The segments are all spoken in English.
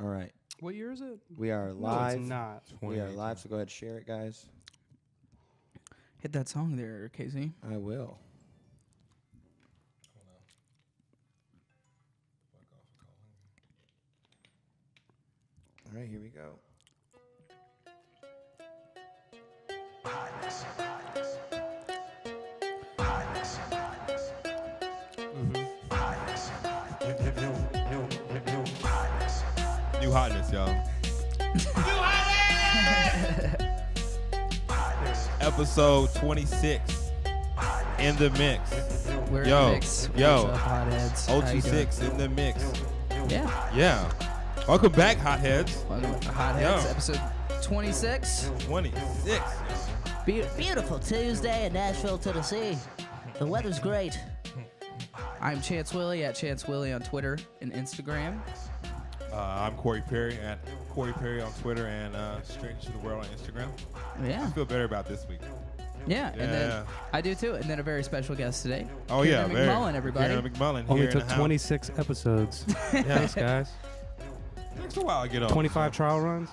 All right. What year is it? We are No, live. it's not. We are live, so go ahead and share it, guys. Hit that song there, Casey. I will. All right, here we go. New Hotness, y'all. Episode 26 in the mix. We're in Yo, the mix. yo. What's up, Hotheads? How you doing? 026 in the mix. Yeah. Yeah. Welcome back, Hotheads. Welcome to Hotheads, Yo. episode 26. 26. Beautiful Tuesday in Nashville, Tennessee. The weather's great. I'm Chance Willie at Chance Willie on Twitter and Instagram. I'm Corey Perry at Corey Perry on Twitter and Strange to the World on Instagram. Yeah. I feel better about this week. Yeah. And Yeah. then I do too. And then a very special guest today. Oh, Kiernan yeah. McMullan, everybody. Kiernan McMullan Only here in took the house. 26 episodes. Thanks, guys. Takes a while to get on. 25 trial runs.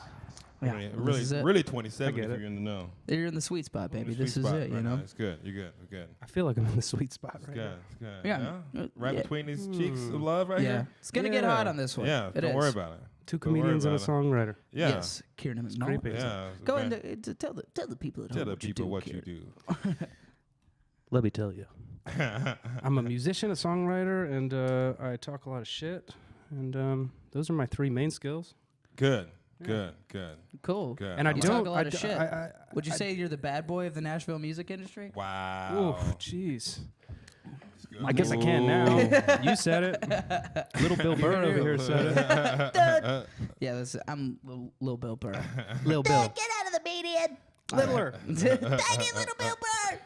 Yeah. Really, This is it. really 27 I get if it. you're in the know. You're in the sweet spot, baby. Sweet This is spot it, you right know? now. It's good. You're good. We're good. I feel like I'm in the sweet spot It's right good. now. It's good. Yeah. Right Yeah. between these cheeks of love right Yeah. here. It's going to get Yeah. hot on this one. Yeah. It Don't is. worry about it. Two Don't worry comedians and a about songwriter. Yeah. Yes. Kiernan McMullan. creepy. Yeah. Go okay. and tell the people at Tell home the what you people do, what you Kiernan. do. Let me tell you. I'm a musician, a songwriter, and I talk a lot of shit. And those are my three main skills. Good. Good. Good. Cool. Good. And I You don't. talk a lot I of d- shit. I- Would you say you're the bad boy of the Nashville music industry? Wow. Oof, jeez. It's good. I guess I can now. You said it. Little Bill Burr over here said it. Yeah, I'm Lil Bill Burr. Lil Bill. Get out of the median. Littler. Tiny little Bill Burr.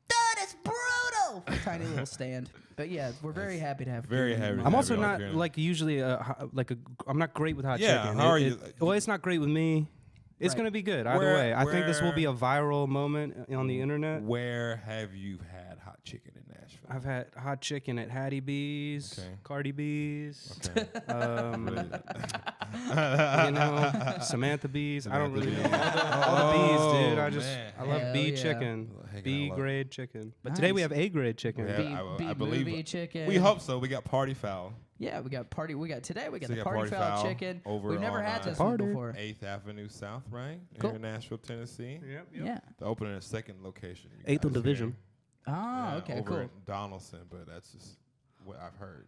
Dude, it's brutal. Tiny little stand. But yeah, we're very happy to have Very Kiernan happy to McMullan. I'm have also you on, not Kiernan. like usually I'm not great with hot Yeah, chicken. how are you? Well, it's not great with me. It's Right. gonna be good either Where- way. I think this will where- be a viral moment on the internet. Where have you had hot chicken in Nashville? I've had hot chicken at Hattie B's, Okay. Cardi B's, Okay. you know, Samantha B's. I don't really know Samantha all the B's, Oh, dude. man. I love Hell B yeah. chicken, Hang on, B I love grade chicken. But today we Nice. have A grade chicken. Yeah. B I believe movie it. chicken. We hope so. We got Party Fowl. Yeah, we got today we got So the you got Party Party Fowl Fowl chicken. over We've never on, had this Party. one before. 8th Avenue South, right? Cool. Here in Nashville, Tennessee. Yep. Yeah. They're opening a second location. you 8th guys Division. hear? Oh, Yeah, okay, over cool. in Donaldson, but that's just what I've heard.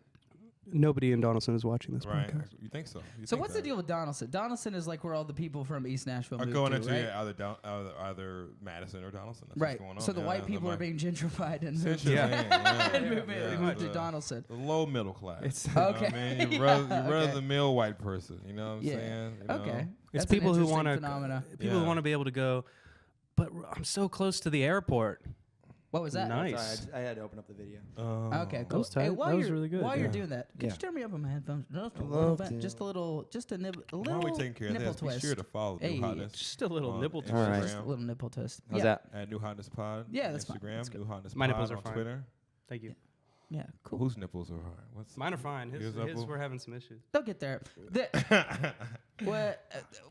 Nobody in Donaldson is watching this Right? podcast. You think so? You So think what's that? the deal with Donaldson? Donaldson is like where all the people from East Nashville Are move going to, into right? either Madison or Donaldson. That's Right. What's going on. So the Yeah, white that's people my- are being gentrified and moved Essentially, Yeah. yeah, and move yeah, moved to the- Donaldson. The low middle class. It's- You know Okay. what I mean? You Yeah, rather okay. the male white person. You know what I'm Yeah. saying? You know? Okay. It's That's people an who interesting want to phenomena. people who Yeah. want to be able to go. But I'm so close to the airport. What was that? Nice. Sorry, I had to open up the video. Okay, cool. was tight. Hey, while That was you're, really good. While you're Yeah. doing that, could Yeah. you turn me up on my headphones just a I'd little love bit? to. Just a little Why little are we taking care of nipple this? Be twist. sure to follow Hey. New Hotness. Just a little on nipple twist. All right. Just a little nipple twist. How's yeah. that? At New Hotness Pod. Yeah, that's fine. Instagram. That's good. New Hotness My Pod nipples are on fine. Twitter. Thank you. Yeah, cool. Whose nipples are hard? What's Mine are fine. His Yours up, we're having some issues. They'll get there.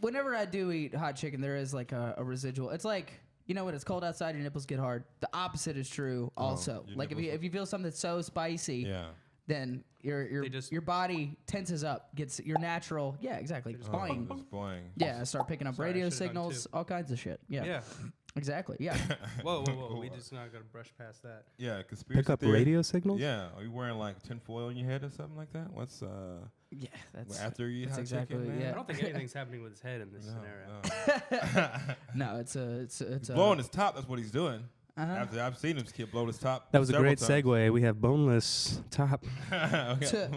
Whenever I do eat hot chicken, there is like a residual. It's like, you know, when it's cold outside, your nipples get hard. The opposite is true also. your Like nipples if you feel something so spicy, Yeah. then They just- your body tenses up, gets your natural. Yeah, exactly. Boing. It's boing. Yeah, start picking up Sorry, I radio should've done signals, all kinds of shit. Yeah, Yeah. exactly. Yeah. Whoa, whoa, whoa. We just not got to brush past that. Yeah, conspiracy Pick up theory. radio signals? Yeah. Are you wearing like tinfoil in your head or something like that? What's Yeah, that's after you eat that's hot exactly chicken, man? yeah. I don't think anything's happening with his head in this scenario. No. No, it's a Blowing his top. That's what he's doing. Uh-huh. After I've seen him kid blow his top. That was a several great times. segue. We have boneless top. Okay.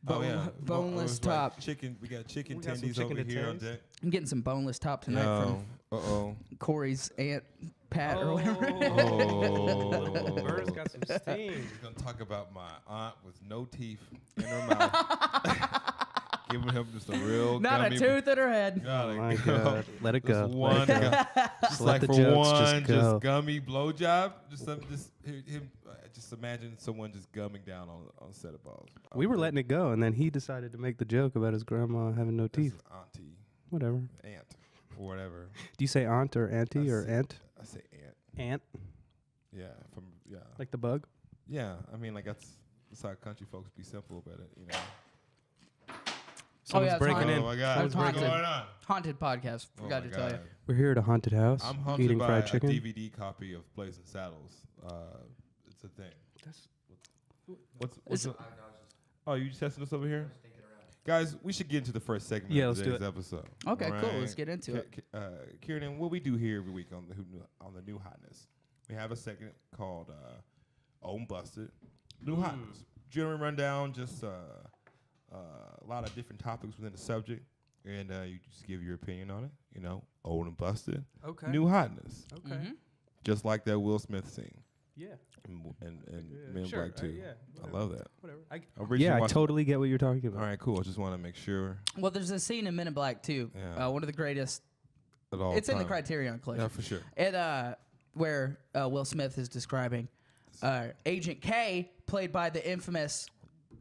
boneless it was like top. chicken. We got chicken We got some tendies chicken over here on tendies. deck. I'm getting some boneless top tonight No. from Uh-oh. Corey's aunt Pat or whatever. Oh. Burr's got some steam. He's gonna talk about my aunt with no teeth in her mouth Giving him just a real Not a gummy. tooth in her head. Oh my God. Let it go. Just Let one, it go. just let like the for jokes one, just go. just gummy blowjob. Just imagine someone just gumming down on a set of balls. We were letting it go, and then he decided to make the joke about his grandma having no This teeth. is auntie, Whatever. aunt, or whatever. Do you say aunt or auntie or aunt? I say aunt. Aunt, Yeah, like the bug? yeah. I mean, like that's how country folks be simple about it, you know. Someone's it's breaking haunted. in. Oh my God, That's what's haunted. going on? Haunted podcast. Oh Forgot my to tell you. God. We're here at a haunted house, I'm haunted eating by fried a chicken. DVD copy of Blazing Saddles. It's a thing. What's oh, you just testing us over here? Guys, we should get into the first segment Yeah, of let's do today's it. episode. Okay, cool. Alright. Let's get into it. Kiernan, what we do here every week on the new Hotness, we have a segment called Own Busted, New Hotness. General rundown, just a lot of different topics within the subject, and you just give your opinion on it. You know, Old and Busted, Okay. New Hotness, Okay. Mhm. just like that Will Smith scene. Yeah. And Yeah, Men in sure, Black too. yeah, I whatever. love that. Whatever. Originally Yeah, I watched- totally get what you're talking about. All right, cool. I just want to make sure Well, there's a scene in Men in Black too. Yeah. One of the greatest. at all. It's in the time. Criterion Yeah, Collection. for sure. It where Will Smith is describing Agent K, played by the infamous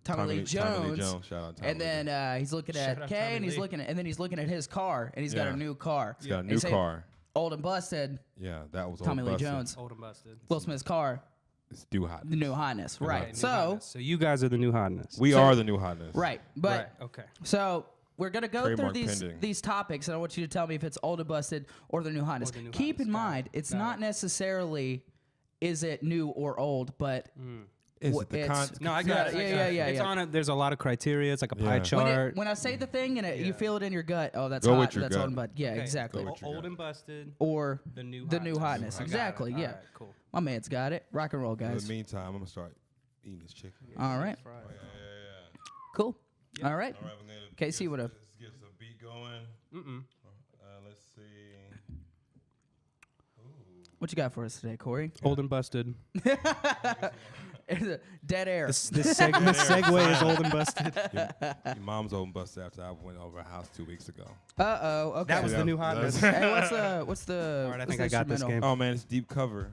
Tommy Lee Jones. Shout out Tommy And Lee then he's looking Shout at out K, Tommy and he's Lee. looking at his car, and he's got Yeah. a new car. He's got a And new he's saying, car. Old and busted. Yeah, that was Tommy Old Lee Busted. Jones. Old and busted. Will Smith's car, It's New Hotness. the new hotness. New Right. hotness. So So you guys are the new hotness. We So- are the New Hotness. right, but right. Okay. so we're gonna go Trademark through pending. these topics, and I want you to tell me if it's old and busted or the new hotness. the new Keep hotness. in Got mind, it. it's Got not it. necessarily is it new or old, but Is Wh- it the it's- con- No, I Yeah, got it. I yeah, got yeah, it. yeah, It's yeah. on it. There's a lot of criteria. It's like a pie Yeah. chart. when I say the thing and you Yeah. feel it in your gut, oh, that's Go hot. with your That's gut. old and busted. Yeah, Okay. exactly. Go with your Old gut. and busted. Or The new the new hotness. I got it. Exactly. All Yeah. right, cool. My man's got it. Rock and roll, In guys. the meantime, I'm gonna start eating this chicken. All right. Yeah. Cool. All right. All right, we're gonna Casey, what up? Let's get some beat going. Mm-mm. Let's see. What you got for us today, Corey? Old and busted. Dead air. This segue is old and busted. Your mom's old and busted after I went over her house 2 weeks ago. Uh-oh. Okay. That was the new hotness. Hey, what's the All right, I what's think the I got this instrumental? game. Oh man, it's deep cover.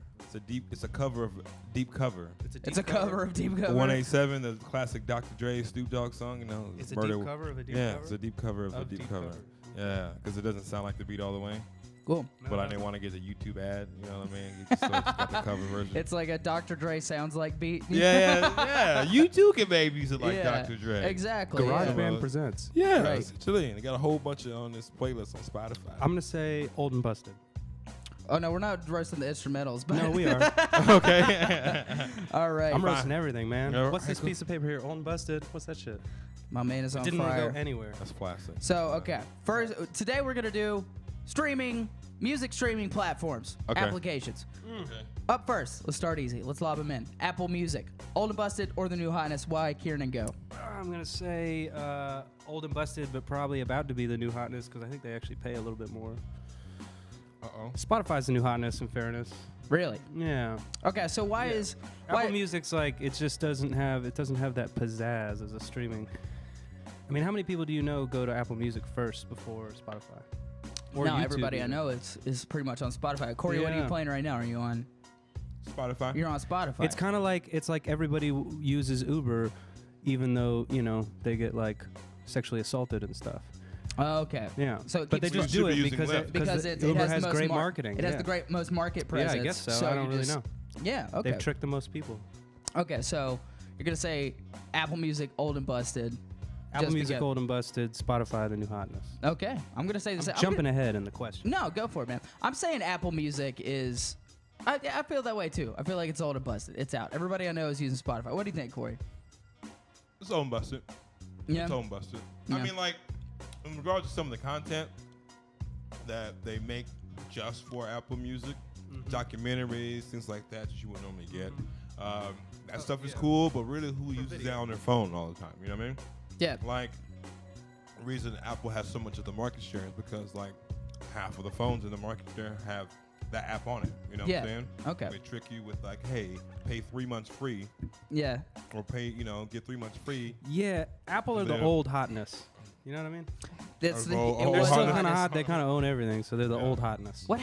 It's a cover of deep cover. It's a cover of Deep Cover. 187, the classic Dr. Dre Snoop Dogg song. You know, It's a Murder- deep cover of a deep yeah, cover. it's a deep cover of a Of deep deep cover. cover. Yeah, because it doesn't sound like the beat all the way. Cool. But I didn't want to get the YouTube ad. You know what I mean? So it's got the cover version. It's like a Dr. Dre sounds like beat. yeah. You too can make music like Yeah, Dr. Dre. Exactly. Garage yeah. Band presents. Yeah, Right. essentially. And they got a whole bunch of on this playlist on Spotify. I'm gonna say old and busted. Oh no, we're not roasting the instrumentals, but No, we are. okay. all right. I'm roasting everything, man. Yeah, What's this cool. piece of paper here? Old and busted. What's that shit? My man is on Didn't want to fire. go anywhere. That's classic. So okay, first today we're gonna do music streaming platforms, Okay. applications. Okay. Up first, let's start easy. Let's lob them in. Apple Music, Old and Busted, or the new hotness. Why, Kiernan, go? I'm gonna say old and busted, but probably about to be the new hotness because I think they actually pay a little bit more. Uh-oh. Spotify's the new hotness, in fairness. Really? Yeah. Okay, so why Yeah. is Apple why? Music's like it just doesn't have that pizzazz as a streaming. I mean, how many people do you know go to Apple Music first before Spotify? Or No, YouTube everybody I even? know is pretty much on Spotify. Corey, what are you Yeah. playing right now? Are you on? Spotify. You're on Spotify. It's kind of like everybody uses Uber, even though they get like sexually assaulted and stuff. Oh, okay. Yeah. So it but they keeps just You should do it be using because Lyft. because it Uber has has the most great marketing. It has yeah. the great most market Yeah, presence. I guess so. I you don't really just- know. Yeah. Okay. They've tricked the most people. Okay. So you're gonna say Apple Music, Old and Busted. Apple just Music, because- Old and Busted, Spotify, the new hotness. Okay. I'm gonna say the same. Jumping ahead in the question. No, go for it, man. I'm saying Apple Music is. I feel that way too. I feel like it's old and busted. It's out. Everybody I know is using Spotify. What do you think, Corey? It's own busted. Yeah. It's own busted. Yeah. I mean, like, in regards to some of the content that they make just for Apple Music, documentaries, things like that you wouldn't normally get. That stuff is cool, but really, who uses that on their phone all the time? You know what I mean? Yeah. Like, the reason Apple has so much of the market share is because, like, half of the phones in the market there have that app on it. You know what I'm saying? Okay. They trick you with, like, hey, pay 3 months free, Yeah. or pay, get 3 months free. Yeah, Apple are the Yeah. old hotness. You know what I mean? It's the, Oh, it oh, They're was still the kind of hottest. hot. They kind of own everything, so they're the old hotness. What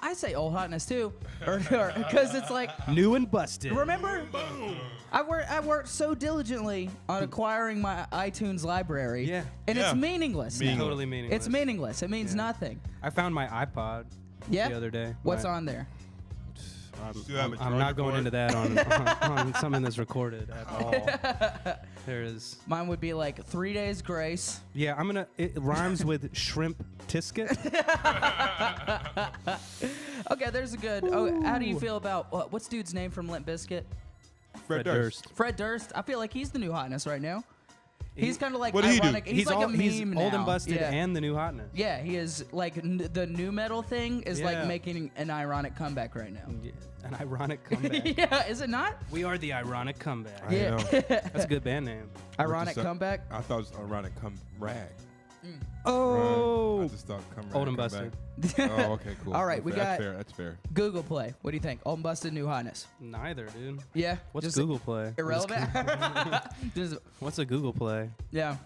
I say old hotness too, because it's like New and busted. remember I worked so diligently on acquiring my iTunes library. Yeah. and Yeah. it's meaningless. now. Totally meaningless. It's meaningless. It means Yeah. nothing. I found my iPod Yeah. the other day. What's My- on there? Still have a I'm Georgia not going boy? into that on something that's recorded at all. There is. Mine would be like 3 days grace. Yeah, I'm gonna. It rhymes with shrimp tisket. Okay, there's a good. Oh, how do you feel about what's dude's name from Limp Bizkit? Fred Durst. Fred Durst. I feel like he's the new hotness right now. He's kind of like What did he do? ironic. He's like a meme he's now. old and busted yeah. and the new hotness. Yeah, he is like the new metal thing is like Yeah. making an ironic comeback right now. Yeah, an ironic comeback. Yeah, is it not? We are the ironic comeback. I Yeah. know. That's a good band name. Ironic Just, comeback. I thought it was ironic rag. Oh, I just thought come rag. old and come busted. back. Oh, okay, cool. All right, we That's got- fair. That's fair. Google Play. What do you think? Old and busted, new hotness. Neither, dude. Yeah. What's just Google Play? Irrelevant. Just- What's a Google Play? yeah.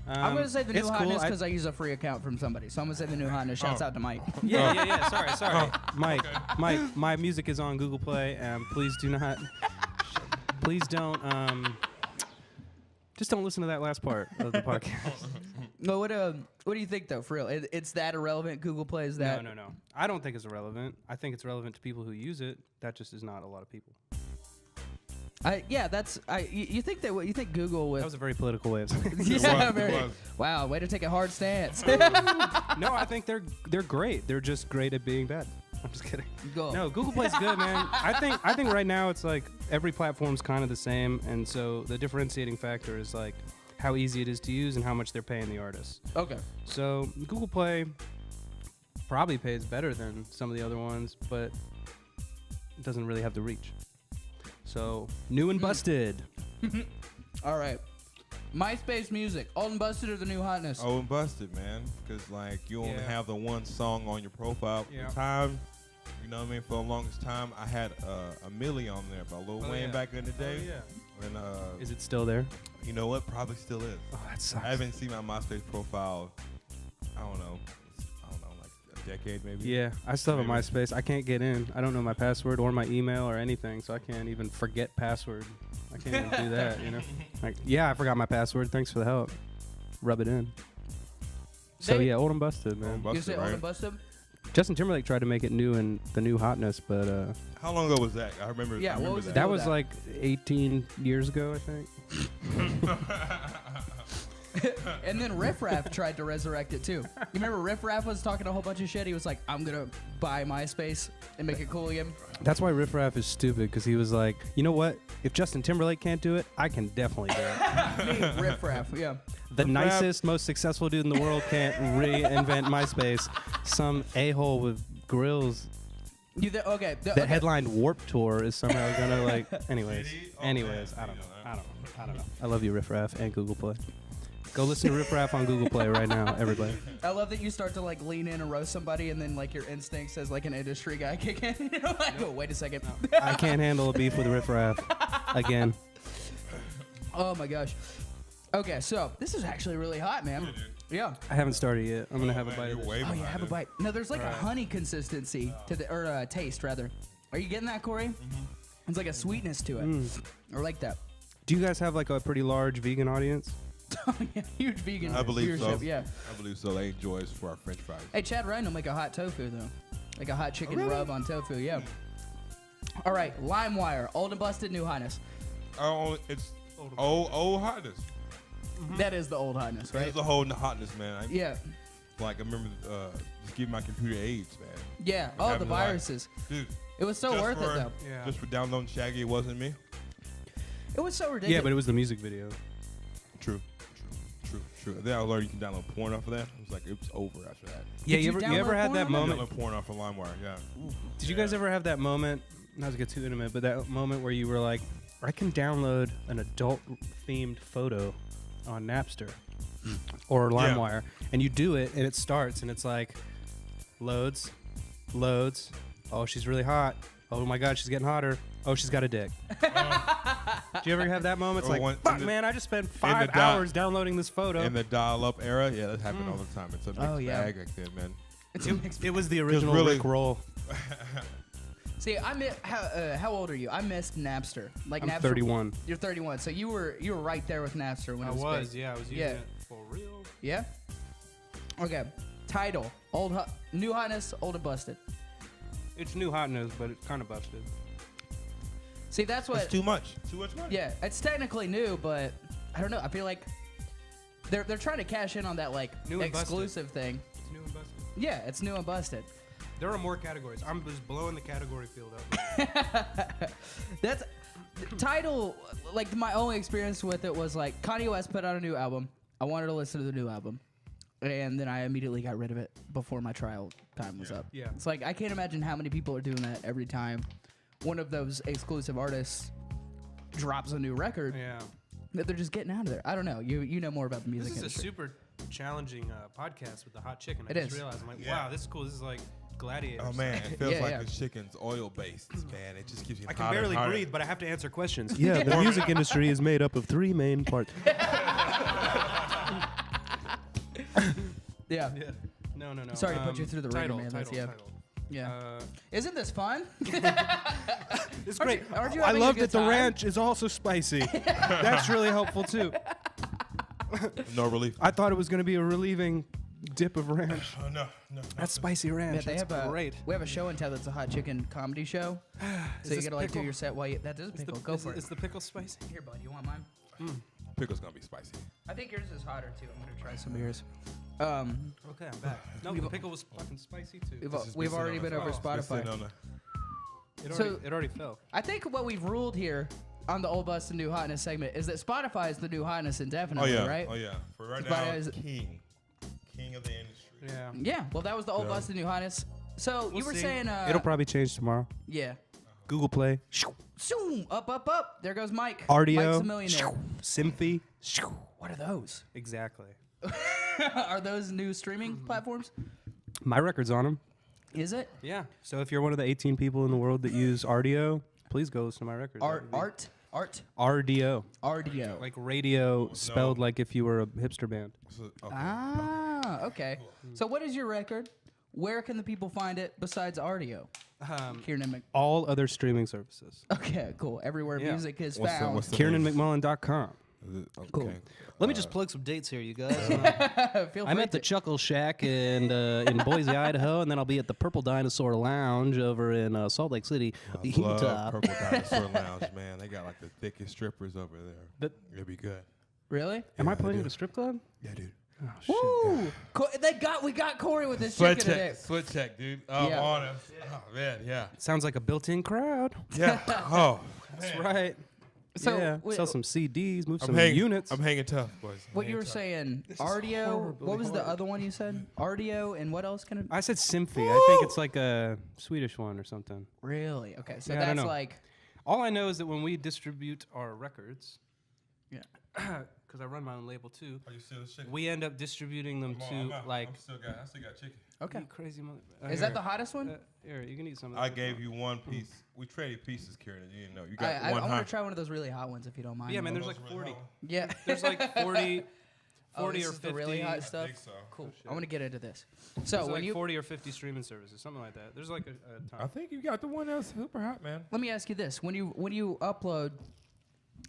I'm gonna say the new it's cool. hotness because I use a free account from somebody. So I'm gonna say the new hotness. Shouts out to Mike. Yeah. Sorry. Mike, my music is on Google Play. Please do not. Please don't. Just don't listen to that last part of the podcast. No, what do you think though? For real, it's that irrelevant. Google Play is that? No. I don't think it's irrelevant. I think it's relevant to people who use it. That just is not a lot of people. Yeah, that's. You think that? What you think? Google with? That was a very political way of saying it. yeah, It very. was. Wow, way to take a hard stance. No, I think they're great. They're just great at being bad. I'm just kidding. Go. No, Google Play's good, man. I think right now it's like every platform's kind of the same, and so the differentiating factor is like how easy it is to use and how much they're paying the artists. Okay. So Google Play probably pays better than some of the other ones, but it doesn't really have the reach. So new and busted. All right. MySpace music, old and busted or the new hotness? Old and busted, man. Because like you only Yeah. have the one song on your profile at Yeah. the time. You know what I mean? For the longest time, I had a Millie on there by Lil Oh, Wayne yeah. back in the day. And Is it still there? you know what? Probably still is. Oh, that sucks. I haven't seen my MySpace profile. I don't know, like a decade maybe. Yeah, I still have a Maybe. MySpace. I can't get in. I don't know my password or my email or anything, so I can't even forget password. I can't even do that, you know? Like, yeah, I forgot my password. Thanks for the help. Rub it in. So, They- yeah, old and busted, Old man. and You busted, say old right? and busted? Justin Timberlake tried to make it new and the new hotness, but How long ago was that? I remember. Yeah, I what remember was the that. that deal was with like 18 years ago, I think. And then Riff Raff tried to resurrect it too. You remember Riff Raff was talking a whole bunch of shit? He was like, I'm going to buy MySpace and make it cool again. That's why Riff Raff is stupid, because he was like, you know what? If Justin Timberlake can't do it, I can definitely do it. Me, Riff Raff, yeah. The Riff Raff- nicest, most successful dude in the world can't reinvent MySpace. Some a-hole with grills You okay. that okay. headlined Warped Tour is somehow gonna like. Anyways, Did he? Oh, anyways, man. I don't know. I love you, Riff Raff, and Google Play. Go listen to Riff Raff on Google Play right now, everybody. I love that you start to like lean in and roast somebody, and then like your instinct says like an industry guy kick in. You're like, oh, wait a second. I can't handle a beef with Riff Raff again. Oh my gosh. Okay, so this is actually really hot, man. Yeah. I haven't started yet. I'm gonna have a Man, bite you're of this. way Oh yeah, behind have a it. bite. No, there's like a honey consistency to the or taste rather. Are you getting that, Corey? It's like a sweetness to it. I like that. Do you guys have like a pretty large vegan audience? Yeah, huge vegan. I believe so. viewership, Yeah. I believe so. They enjoy us for our French fries. Hey, Chad Ryan will make a hot tofu though, like a hot chicken really? rub on tofu. Yeah. All right, LimeWire, old and busted, new hotness. Oh, it's old hotness. That is the old hotness, right? It's the whole hotness, man. Yeah. Like I remember just giving my computer AIDS, man. Yeah. Oh, the having, like, viruses. Dude, It was so just worth it for- though. Yeah. just for downloading Shaggy, it wasn't me. It was so ridiculous. Yeah, but it was the music video. True. Then I learned you can download porn off of that. It was like it was over after that. Yeah, Did you you ever download had porn that on that? moment? Download porn off of LimeWire. Yeah. Did you guys ever have that moment? Not to get too intimate, but that moment where you were like, I can download an adult-themed photo on Napster or LimeWire, and you do it, and it starts, and it's like, loads. Oh, she's really hot. Oh my God, she's getting hotter. Oh, she's got a dick. Do you ever have that moment? It's Or like, when- fuck, in the- man, I just spent the 5 di- hours downloading this photo. In the dial-up era, yeah, that happened all the time. It's a mixed Oh, yeah. bag back then, man. It's a mixed It was the original really- Rick roll. See, how old are you? I missed Napster. Like I'm Napster. 31. You're 31, so you were right there with Napster when I it was. was, big. yeah, I was using Yeah. it for real. Yeah. Okay. Title: New Hotness, Old and Busted. It's new hotness, but it's kind of busted. See, that's what. That's too much. Too much money. Yeah, it's technically new, but I don't know. I feel like they're trying to cash in on that like New and busted. exclusive thing. It's new and busted. Yeah, it's new and busted. There are more categories. I'm just blowing the category field up. That's title. Like my only experience with it was like Kanye West put out a new album. I wanted to listen to the new album, and then I immediately got rid of it before my trial time was up. Yeah. It's like I can't imagine how many people are doing that every time one of those exclusive artists drops a new record. Yeah. That they're just getting out of there. I don't know. You know more about the music This is a industry. super challenging podcast with the hot chicken. I It just is. realized, I'm like, Yeah. wow, this is cool. This is like Gladiator. Oh man, it feels Yeah, like yeah. the chicken's oil-based, man. It just gives you. I can hotter and barely hotter. breathe, but I have to answer questions. Yeah, the music industry is made up of 3 main parts. Yeah. Yeah. No. Sorry to put you through the ringer, title, man. That's- Title, yeah. title. Yeah. Isn't this fun? It's Aren't great. you- aren't you I having a love good that the time? ranch is also spicy. That's really helpful too. No relief. I thought it was going to be a relieving dip of ranch. Oh no. That's spicy ranch. Yeah, they That's have great. We have a show and tell that's a hot chicken comedy show. So you this gotta like do pickle? your set while you. That is a pickle. Go for it. Is the pickle spicy? Here, bud. You want mine? Pickle's gonna be spicy. I think yours is hotter too. I'm gonna try some of yours. Okay, I'm back. No, the pickle was fucking spicy too. We've already been over It's been Spotify. sitting on the- It already fell. I think what we've ruled here on the Old Bust and New Hotness segment is that Spotify is the new hotness Oh indefinitely, yeah. right? Oh yeah. For right Spotify now, is- king of the industry. Yeah. Yeah. Well, that was the Old Yeah. Bust and New Hotness. So you were see. saying, It'll probably change tomorrow. yeah. Google Play, Zoom, up. There goes Mike. RDO, Mike's a millionaire. Symphy. What are those? Exactly. Are those new streaming platforms? My record's on them. Is it? Yeah. So if you're one of the 18 people in the world that use RDO, please go listen to my record. Art. RDO. RDO. Like radio spelled like if you were a hipster band. So, okay. Ah, okay. So what is your record? Where can the people find it besides RDO? Kiernan Mc. All other streaming services. Okay, cool. Everywhere Yeah. music is What's the- found. what's the name? KiernanMcMullan.com. Is it- okay. Cool. Let me just plug some dates here, you guys. Feel I'm free at the to- Chuckle Shack in Boise, Idaho, and then I'll be at the Purple Dinosaur Lounge over in Salt Lake City, I love Utah. Purple Dinosaur Lounge, man. They got like the thickest strippers over there. But- It'd be good. Really? Am I Yeah, playing I at do. a strip club? Yeah, dude. Woo! We got Corey with his Sweat chicken today. check, sweat check, dude. Oh, Yeah. honest. Oh man, yeah, Sounds like a built-in crowd. yeah. Oh, That's right. So, yeah. wait, Sell some CDs, move I'm some hanging. units. I'm hanging tough, boys. I'm what you hanging were tough. saying? RDO. What was the other one you said? RDO and what else can it? I said Symphy. I think it's like a Swedish one or something. Really? Okay, so Yeah, I don't that's know. like. All I know is that when we distribute our records, Yeah. because I run my own label too, Are you still a chicken? we end up distributing them I'm to out. like. I still got chicken. Okay. You crazy mother. Is that the hottest one? Here, you can eat some of that. I gave you one piece. We traded pieces, Kieran. You didn't know. You got I one want hot. to try one of those really hot ones if you don't mind. Yeah, man. One There's of like those really 40. hot Yeah. There's like 40, 40 Oh, this or is 50. the really hot ones? I stuff. think so. Cool. I want to get into this. So There's when like you 40 or 50 streaming services, something like that. There's like a I ton. think you got the one that's super hot, man. let me ask you this: when you upload,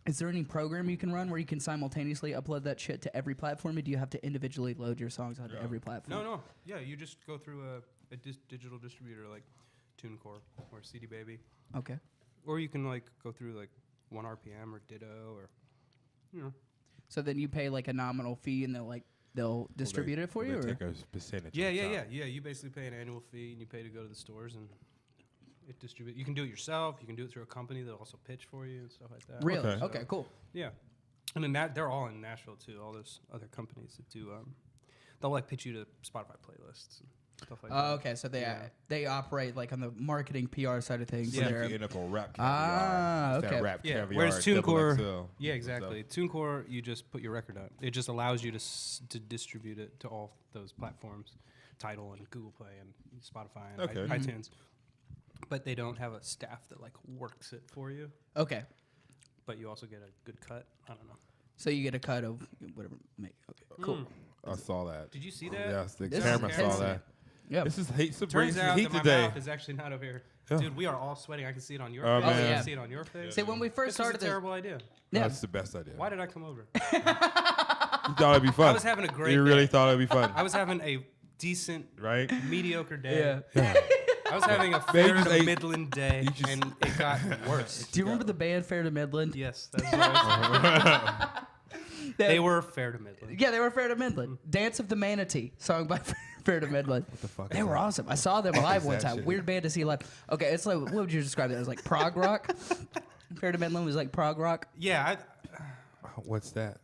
is there any program you can run where you can simultaneously upload that shit to every platform, or do you have to individually load your songs onto every platform? No. Yeah, you just go through a digital distributor like TuneCore or CD Baby, Okay. or you can like go through like 1RPM or Ditto or, you know. So then you pay like a nominal fee, and they'll distribute it for you. They Or? take a percentage. Yeah. on top. You basically pay an annual fee and you pay to go to the stores and it distribute. You can do it yourself. You can do it through a company that'll also pitch for you and stuff like that. Really? Okay. Okay. Cool. Yeah, and then they're all in Nashville too. All those other companies that do. They'll like pitch you to Spotify playlists and stuff like that. Oh, okay. So they operate like on the marketing PR side of things. Yeah. They're- You end up on rap Ah, caviar. It's that okay. rap Yeah, caviar, whereas double TuneCore, XL yeah, and exactly. stuff. TuneCore, you just put your record on. It just allows you to distribute it to all those platforms, Tidal and Google Play and Spotify and Okay. iTunes. But they don't have a staff that like works it for you. Okay. but you also get a good cut. I don't know. So you get a cut of whatever. Okay, cool. I saw that. Did you see that? Yes, the This is camera saw intense. that. Yeah. This is heat. Turns out heat that my today. mouth is actually not over here. Yeah. Dude, we are all sweating. I can see it on your Oh, face. I man. can see it on your face. See, when we first This started was a this, terrible idea. yeah. That's the best idea. Why did I come over? You thought it'd be fun. I was having a great You really day. thought it'd be fun, I was having a decent, right? mediocre day. Yeah. I was having a Maybe fair just to ate- Midland day, you just- and it got worse. Do you remember the band Fair to Midland? Yes, that's what I was They were fair to Midland. Yeah, they were Fair to Midland. Dance of the Manatee, sung by Fair to Midland. What the fuck They is were that? awesome. I saw them live one that time. shit? Weird band to see live. Okay, it's like, what would you describe it as? Like prog rock? Fair to Midland was like prog rock. Yeah, What's that?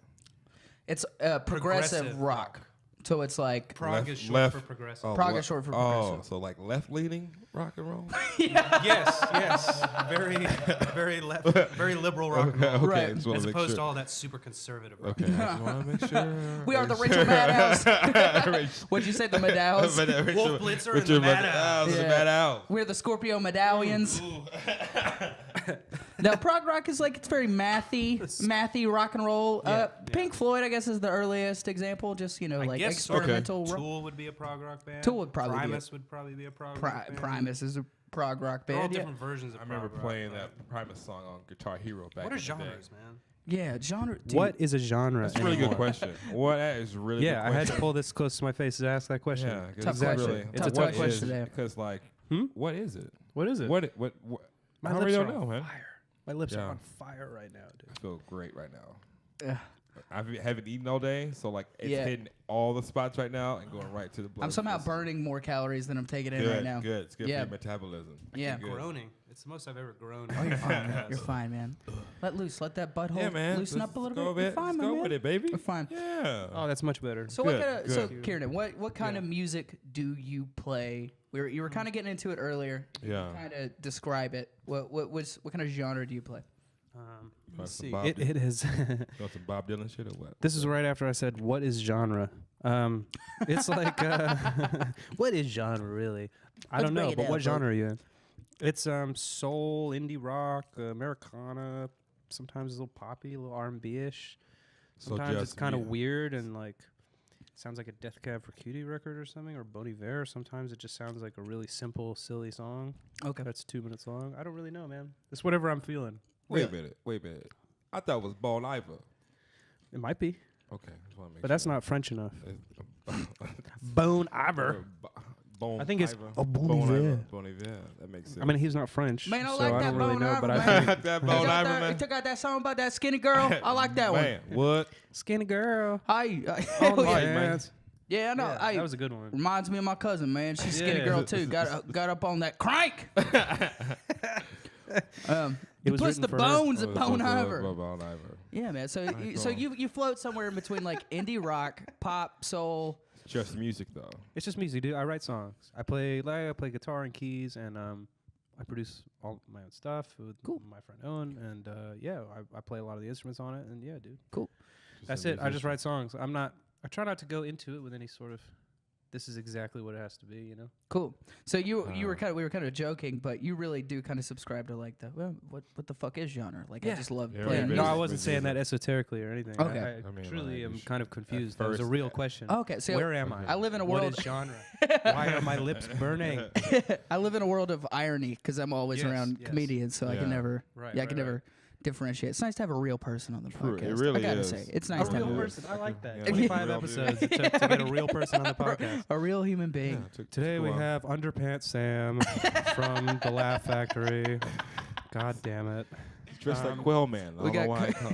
It's progressive Progressive rock. So it's like prog Left- is short left- for progressive. Oh, prog is short for Oh, progressive. so like left-leaning rock and roll? Yes, very left, very liberal rock and roll. Okay, Right. just wanna As make opposed sure. to all that super conservative rock. Okay, I just want to make sure. We are the Make Rachel sure. Madhouse. What'd you say, the Madhouse? Wolf Blitzer and the Madhouse. The Yeah. Madhouse. We're the Scorpio Medallions. Now, prog rock is like, it's very mathy rock and roll. Yeah. Pink Floyd, I guess, is the earliest example. Just, I like guess experimental rock. Tool would be a prog rock band. Tool would probably be a- Primus would probably be a prog rock band. Primus is a prog rock They're all band. Yeah. different versions of I remember prog rock, playing but- that Primus song on Guitar Hero back What in are the genres, day. man? Yeah, genre. Dude, What is a genre? That's a really good anymore? question. What that is a really Yeah, good I had to question. pull this close to my face to ask that question. Yeah, Tough question. It's a Tough tough question today. Because like, what is it? What is it? What? My I lips really are don't know, on man. fire. My lips Yeah. are on fire right now, dude. I feel great right now. Ugh. I haven't eaten all day, so like it's Yeah. hitting all the spots right now and going right to the blood. I'm somehow burning more calories than I'm taking in good, right now. Good. It's good Yeah. for your metabolism. Yeah. Good. Groaning. It's the most I've ever groaned. Oh, you're fine, man. You're fine, man. Let loose. Let that butthole Yeah, man. loosen Let's up a little go bit. You're fine, Let's my go man. with it, baby. You're fine. Yeah. Oh, that's much better. So Good, what kind of so good. Kiernan, what kind of music do you play? You were kind of getting into it earlier. Yeah. Kind of describe it. What kind of genre do you play? Want Let's some see. Bob It Dylan? is. You want some Bob Dylan shit or what? This is right after I said, "What is genre?" It's like, what is genre really? I Let's don't know, break it but down, what bud. genre are you in? It's soul, indie rock, Americana. Sometimes a little poppy, a little R&B ish. So Sometimes it's just kind of mu- weird and like sounds like a Death Cab for Cutie record or something, or Bon Iver. Sometimes it just sounds like a really simple, silly song. Okay. That's 2 minutes long. I don't really know, man. It's whatever I'm feeling. Wait a minute. I thought it was Bon Iver. It might be, Okay, just want to make but that's not French enough. not. Bon Iver. Bon I think it's Iver. a Bon Bon Iver. Iver. Bon Iver. That makes sense. I mean, he's not French, Man, I so like I that don't really Bon know. Iver, But I man. think that He Bon took out Iver, that- he man. took out that song about that skinny girl. I like that one. Man, what? skinny girl. Hi. Oh, yeah. man. Yeah, I know. Yeah, Hey, that was a good one. reminds me of my cousin, man. She's a skinny Yeah. girl too. Got up on that crank. It He was puts written the for her. bones at Bon Iver. Bon Iver. Yeah, man. So cool. you float somewhere in between like indie rock, pop, soul. Just music though. It's just music, dude. I write songs. I play guitar and keys, and I produce all my own stuff with my friend Owen, and I play a lot of the instruments on it, and yeah, dude. Cool. That's it. I just write songs. I try not to go into it with any sort of. This is exactly what it has to be, you know. Cool. So we were kind of joking, but you really do kind of subscribe to like what the fuck is genre? Like I just love Yeah, playing right. music. No, I wasn't saying that esoterically or anything. Okay. I I mean, truly like, am you kind of should- confused. at That was a first- real question. Okay, so Where am I? I live in a What world. is genre? Why are my lips burning? I live in a world of irony because I'm always Yes, around yes. comedians, so I can Yeah. never, Right, I can never differentiate. It's nice to have a real person on the True, it podcast. really I gotta is. say, it's A nice to real have person. I like that. Yeah. 25 Real episodes dude. to get a real person on the podcast. a real human being. Yeah, took Today we school. have Underpants Sam from the Laugh Factory. God damn it. He's dressed like um, Quail Man. I we don't know got why. I call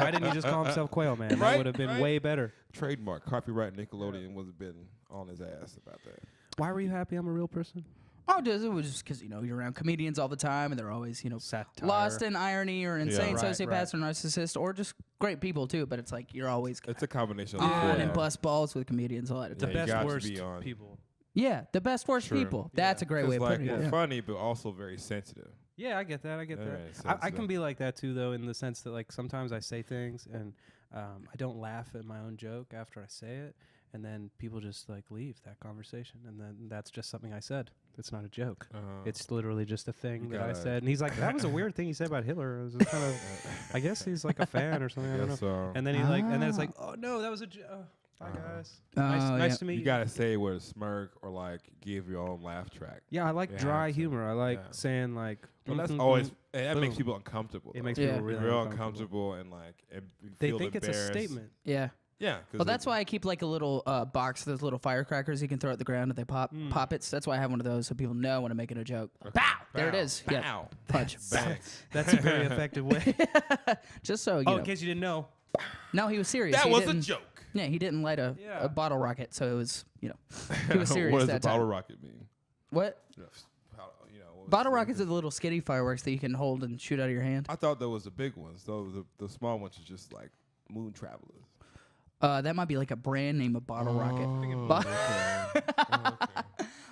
Why didn't he just call himself Quail Man? That Right, would have been right. way better. Trademark, copyright Nickelodeon was been on his ass about that. Why were you happy I'm a real person? Oh, it was just because you're around comedians all the time, and they're always Satire. lost in irony or insane Right, sociopaths right. or narcissists or just great people too. But it's like you're always It's a combination of the on four. and bust balls with comedians a lot of The Yeah, times. you got best to worst be on. people. Yeah, the best worst True. people. That's a great way of like putting we're it. Yeah. funny, but also very sensitive. Yeah, I get that. Yeah, I sensitive. can be like that too, though, in the sense that like sometimes I say things and I don't laugh at my own joke after I say it, and then people just like leave that conversation, and then that's just something I said. It's not a joke. It's literally just a thing You that I gotta- said, and he's like, "That was a weird thing you said about Hitler." It was kind of, I guess he's like a fan or something. I don't know. So And then he like, and then it's like, "Oh no, that was a joke." Bye guys. Oh, Nice yeah. to meet you. you gotta say it with a smirk or like give your own laugh track. Yeah, I like You dry have to. humor. I like Yeah. saying like. Well, that's mhm, always mhm. that makes boom. people uncomfortable. It though. makes Yeah. people really real uncomfortable. uncomfortable and like and you They feel think it's a embarrassed. statement. Yeah. Yeah. Well, that's why I keep like a little box of those little firecrackers you can throw at the ground and they pop poppets. That's why I have one of those so people know when I'm making a joke. Bow! There it is. Yeah. Bow. Punch. Bang. That's a very effective way. Just so you Oh, know. in case you didn't know. No, he was serious. That He was a didn't- joke. Yeah, he didn't light a Yeah. bottle rocket, so it was, you know, he was serious What does that a bottle time. rocket mean? What? You know, what was Bottle the- rockets are the little skinny fireworks that you can hold and shoot out of your hand. I thought that was the big ones. Though the small ones are just like moon travelers. That might be like a brand name of bottle rocket.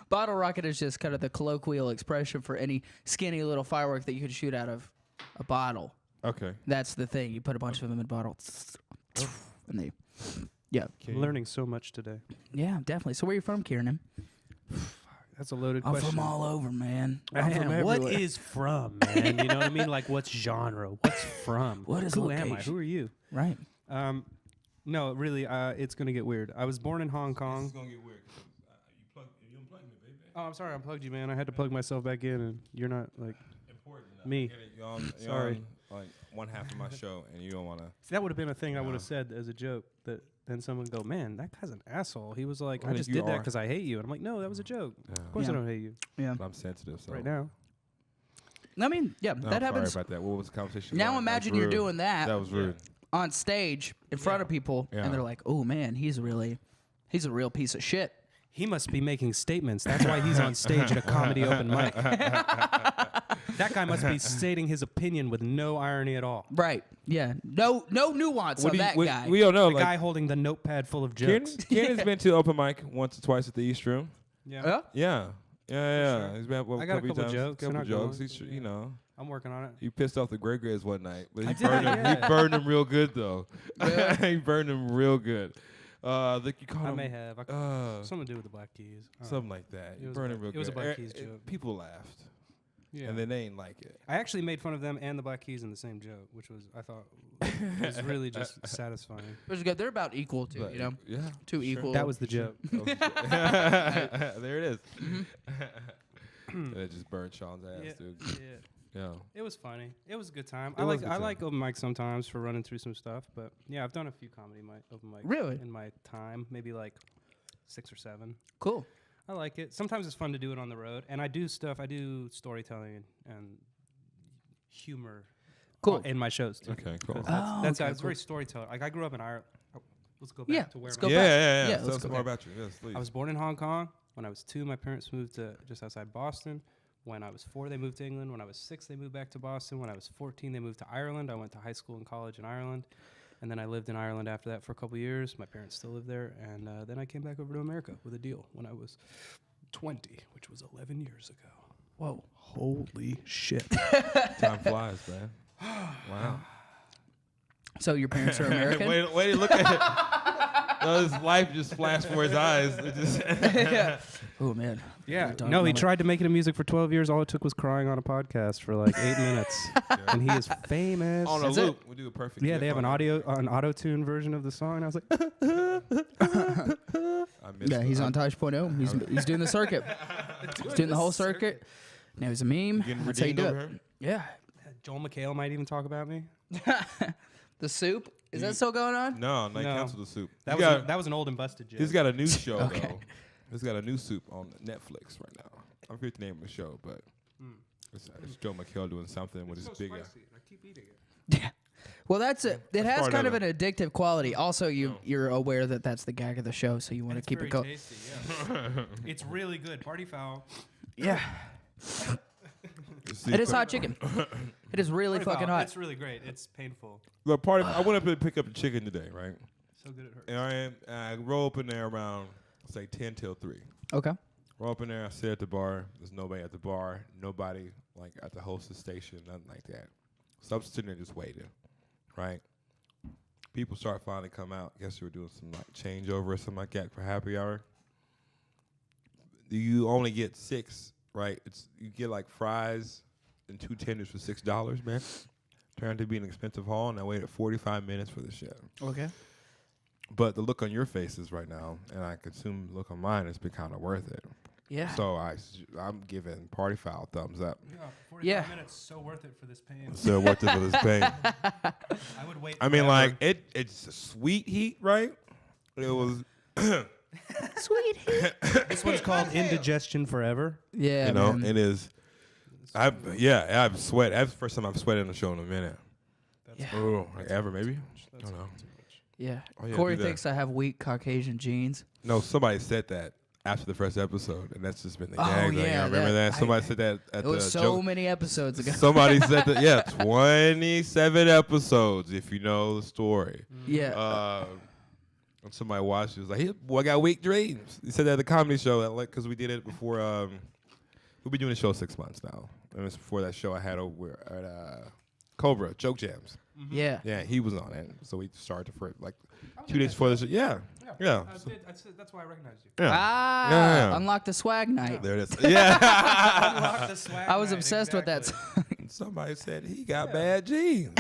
Bottle rocket is just kind of the colloquial expression for any skinny little firework that you could shoot out of a bottle. Okay. That's the thing. You put a bunch of them in a bottle, and they, yeah, I'm learning so much today. yeah, definitely. So where you from, Kiernan? That's a loaded I'm question. from all over, man. I'm from Man, what everywhere. is from, man? You know what I mean? Like, what's genre? What's from? What is Who am I? location? Who are you? Right. No, really, it's gonna get weird. I was born in Hong Kong. gonna get weird. You unplugged me, baby. Oh, I'm sorry, I unplugged you, man. I had to plug myself back in, and you're not like Important. me. Sorry. Like one half of my show, and you don't want to. See, that would have been a thing I would Yeah. have said as a joke. That then someone would go, "Man, that guy's an asshole." He was like, I "I think just you did that are. because I hate you," and I'm like, "No, that was a joke. Of course Yeah. I don't hate you Yeah. But I'm sensitive, so right now." I mean, yeah, No, that I'm happens. Sorry about that. What was the conversation? Now like? That was imagine you're rude. doing that That was rude. on stage in front of people, Yeah. and they're like, "Oh man, he's a real piece of shit." He must be making statements. That's why he's on stage at a comedy open mic. That guy must be stating his opinion with no irony at all. Right? Yeah. No nuance on that guy. We don't know. The Like, guy holding the notepad full of jokes. Kiernan's been to open mic once or twice at the East Room. Yeah. Yeah. Yeah. sure. He's been I got a couple times. jokes. They're Couple not jokes. going. He's, you know, I'm working on it. he pissed off the Grey Grays one night, but he did, burned him. yeah. He burned him real good though. He burned him real good. Think you called I him. may have. Something to do with the Black Keys. Something like that. It You was burned a him real Black- it was a good. Black Keys joke. People laughed, Yeah. and then they ain't like it. I actually made fun of them and the Black Keys in the same joke, which was I thought was really just satisfying. Which is good. They're about equal too. But, You know, Yeah. two sure. equal. That was the joke. There it is. Mm-hmm. It just burned Sean's ass, Yeah. dude. Yeah. Yeah. It was funny. It was a good time. It was a good I time. like open mic sometimes for running through some stuff, but yeah, I've done a few comedy open mics Really? in my time, maybe like 6 or 7. cool. I like it. Sometimes it's fun to do it on the road, and I do stuff. I do storytelling and humor, Cool. in my shows too. Okay, cool. 'Cause That's, Oh, that's okay, it's very storytelling. Like I grew up in Ireland. Oh, let's go back Yeah, to where let's my go Yeah, back. yeah, Yeah, yeah. let's Tell us go more back. about you. Yes, please. I was born in Hong Kong. When I was 2, my parents moved to just outside Boston. When I was 4, they moved to England. When I was 6, they moved back to Boston. When I was 14, they moved to Ireland. I went to high school and college in Ireland. And then I lived in Ireland after that for a couple years. My parents still live there. And then I came back over to America with a deal when I was 20, which was 11 years ago. Whoa. Holy shit. Time flies, man. Wow. So your parents are American? Wait, look at it. No, his life just flashed before his eyes. It just Oh man. Yeah. Dark No, he moment. tried to make it in music for 12 years. All it took was crying on a podcast for like 8 minutes. And he is famous. on a That's it. loop. We do a perfect. Yeah, gift they have on an it. auto-tune version of the song. And I was like, I missed Yeah, it. he's on Touch.0. He's doing the circuit. He's doing the whole circuit. Now he's a meme. Getting That's how you redeemed do over it. here. Yeah. Joel McHale might even talk about me. The soup? Is that still going on? No, they No. canceled the soup. That He's was got- that was an old and busted joke. He's got a new show Okay. though. He's got a new soup on Netflix right now. I forget the name of the show, but it's Joe McHale doing something with his big. I keep eating it. Yeah. Well, that's it. It has part kind of of an addictive quality. Also, you're aware that that's the gag of the show, so you want to keep it going. Tasty, yeah. It's really good. Party Fowl. Yeah. It is hot chicken. It is really Party fucking Fowl. hot. It's really great. It's painful. The party. I went up and pick up the chicken today, right? So good it hurts. And I roll up in there around say 10 till 3. Okay. Roll up in there. I sit at the bar. There's nobody at the bar. Nobody like at the hostess station. Nothing like that. So I'm sitting there just waiting, right? people start finally come out. I guess you were doing some like changeover or something like that for happy hour. You only get 6, right? You get like fries and 2 tenders for $6, man. Turned to be an expensive haul, and I waited 45 minutes for the show. Okay. But the look on your faces right now, and I consume the look on mine, has been kind of worth it. Yeah. So I'm giving Party Fowl thumbs up. Yeah, 45 minutes, so worth it for this pain. So worth it for this pain. I would wait. I mean, forever. like it's a sweet heat, right? It was, Sweet heat. This one's called Indigestion Forever. Yeah, you know, man. it is. I've sweat. That's the first time I've sweated in a show in a minute. Yeah. Oh, like ever maybe? I don't know. Yeah. Oh, yeah, Corey do that. thinks I have weak Caucasian genes. No, somebody said that after the first episode, and that's just been the Oh, gag thing. yeah, I remember that- that. Somebody said that at It was the so joke. many episodes ago. Somebody said that. Yeah, 27 episodes if you know the story. Yeah. And somebody watched it, was like, "Hey, boy, got weak dreams." He said that at the comedy show, because we did it before. We've been doing the show 6 months now, and it was before that show I had over at Cobra Joke Jams. Yeah. Yeah, he was on it, so we started for like 2 days before the show. Yeah, yeah. So- That's why I recognized you. yeah. Ah, Yeah. Unlock the swag night. There it is. Yeah. I was obsessed with that song. Somebody said he got bad genes.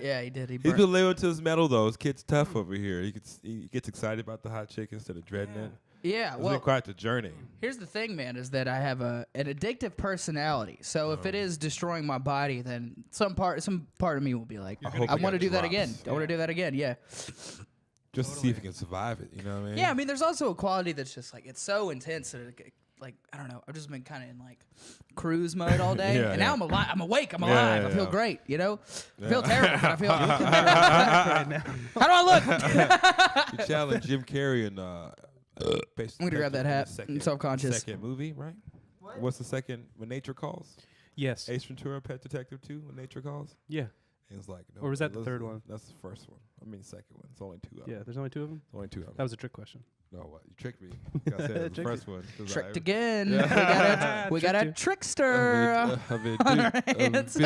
Yeah, he did. He He's burned. been living to his metal though. His kid's tough over here. He gets excited about the hot chick instead of dreading it. Yeah, It's well, been quite the journey. here's the thing, man, is that I have an addictive personality. So if it is destroying my body, then some part of me will be like, hope I it want to do that drops. again. I want to do that again. Yeah. Just to see if he can survive it. You know what I mean? Yeah, I mean, there's also a quality that's just like, it's so intense that like, I don't know. I've just been kind of in like cruise mode all day. Yeah, and yeah. now I'm alive. I'm awake. I'm Yeah, alive. yeah, I feel yeah. great, you know? I Yeah. feel terrible, but I feel right now. How do I look? You challenged Jim Carrey in Basic I'm gonna grab that Detective, hat. the I'm second- self-conscious. Second movie, right? What's the second? When Nature Calls? Yes. Ace Ventura, Pet Detective 2, When Nature Calls? Yeah. And it's like, no, Or was that the listen, third one? That's the first one. I mean, second one. It's only 2 of them. Yeah. There's only 2 of them. Only 2 of them. That was a trick question. No, what? You tricked me. I said it was the Tricked first one. 'cause Tricked I- again. Yeah. We got a trickster. I've been on duped. our hands.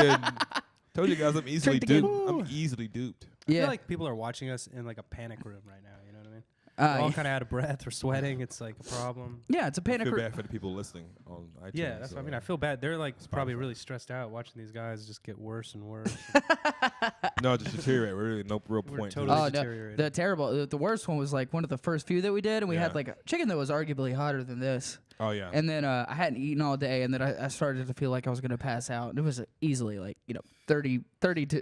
Told you guys I'm easily Tricked again. duped. I'm easily duped. I Yeah. feel like people are watching us in like a panic room right now. You know what I mean? Uh, We're all kind of out of breath. We're sweating. It's like a problem. yeah, it's a I panic feel room. bad for the people listening on iTunes. Yeah, that's what I mean. I feel bad. They're like probably really stressed out watching these guys just get worse and worse. No, just deteriorate. We're really no real We're point. to totally Oh, this. no. deteriorated. The terrible, the worst one was like one of the first few that we did, and we had Yeah. like a chicken that was arguably hotter than this. Oh yeah. And then I hadn't eaten all day, and then I started to feel like I was going to pass out. And it was easily like, 30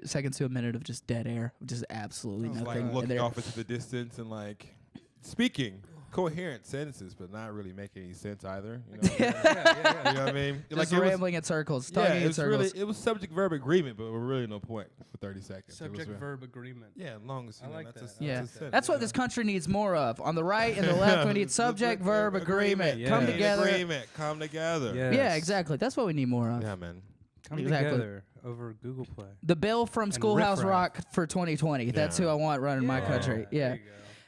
seconds to a minute of just dead air, just absolutely It's nothing. like looking there. off into the distance and like speaking coherent sentences, but not really making any sense either. You know what, you know what I mean? Just it was- rambling in circles, Yeah, talking in it's circles. really it was subject verb agreement, but really no point for 30 seconds. It was Subject real- verb agreement. Yeah, as long as you I know, like that's that. a, that's Yeah, a sentence, that's what you this know? country needs more of. On the right and the left, we need subject, verb, agreement. Yeah. Come Yeah. together. Agreement. Come together. Yeah. Yeah, exactly. That's what we need more of. Yeah, man. Come Exactly. together over Google Play. The bill from Schoolhouse riffraff. Rock for 2020. That's who Yeah. I want running my Yeah. country. There Yeah. you go.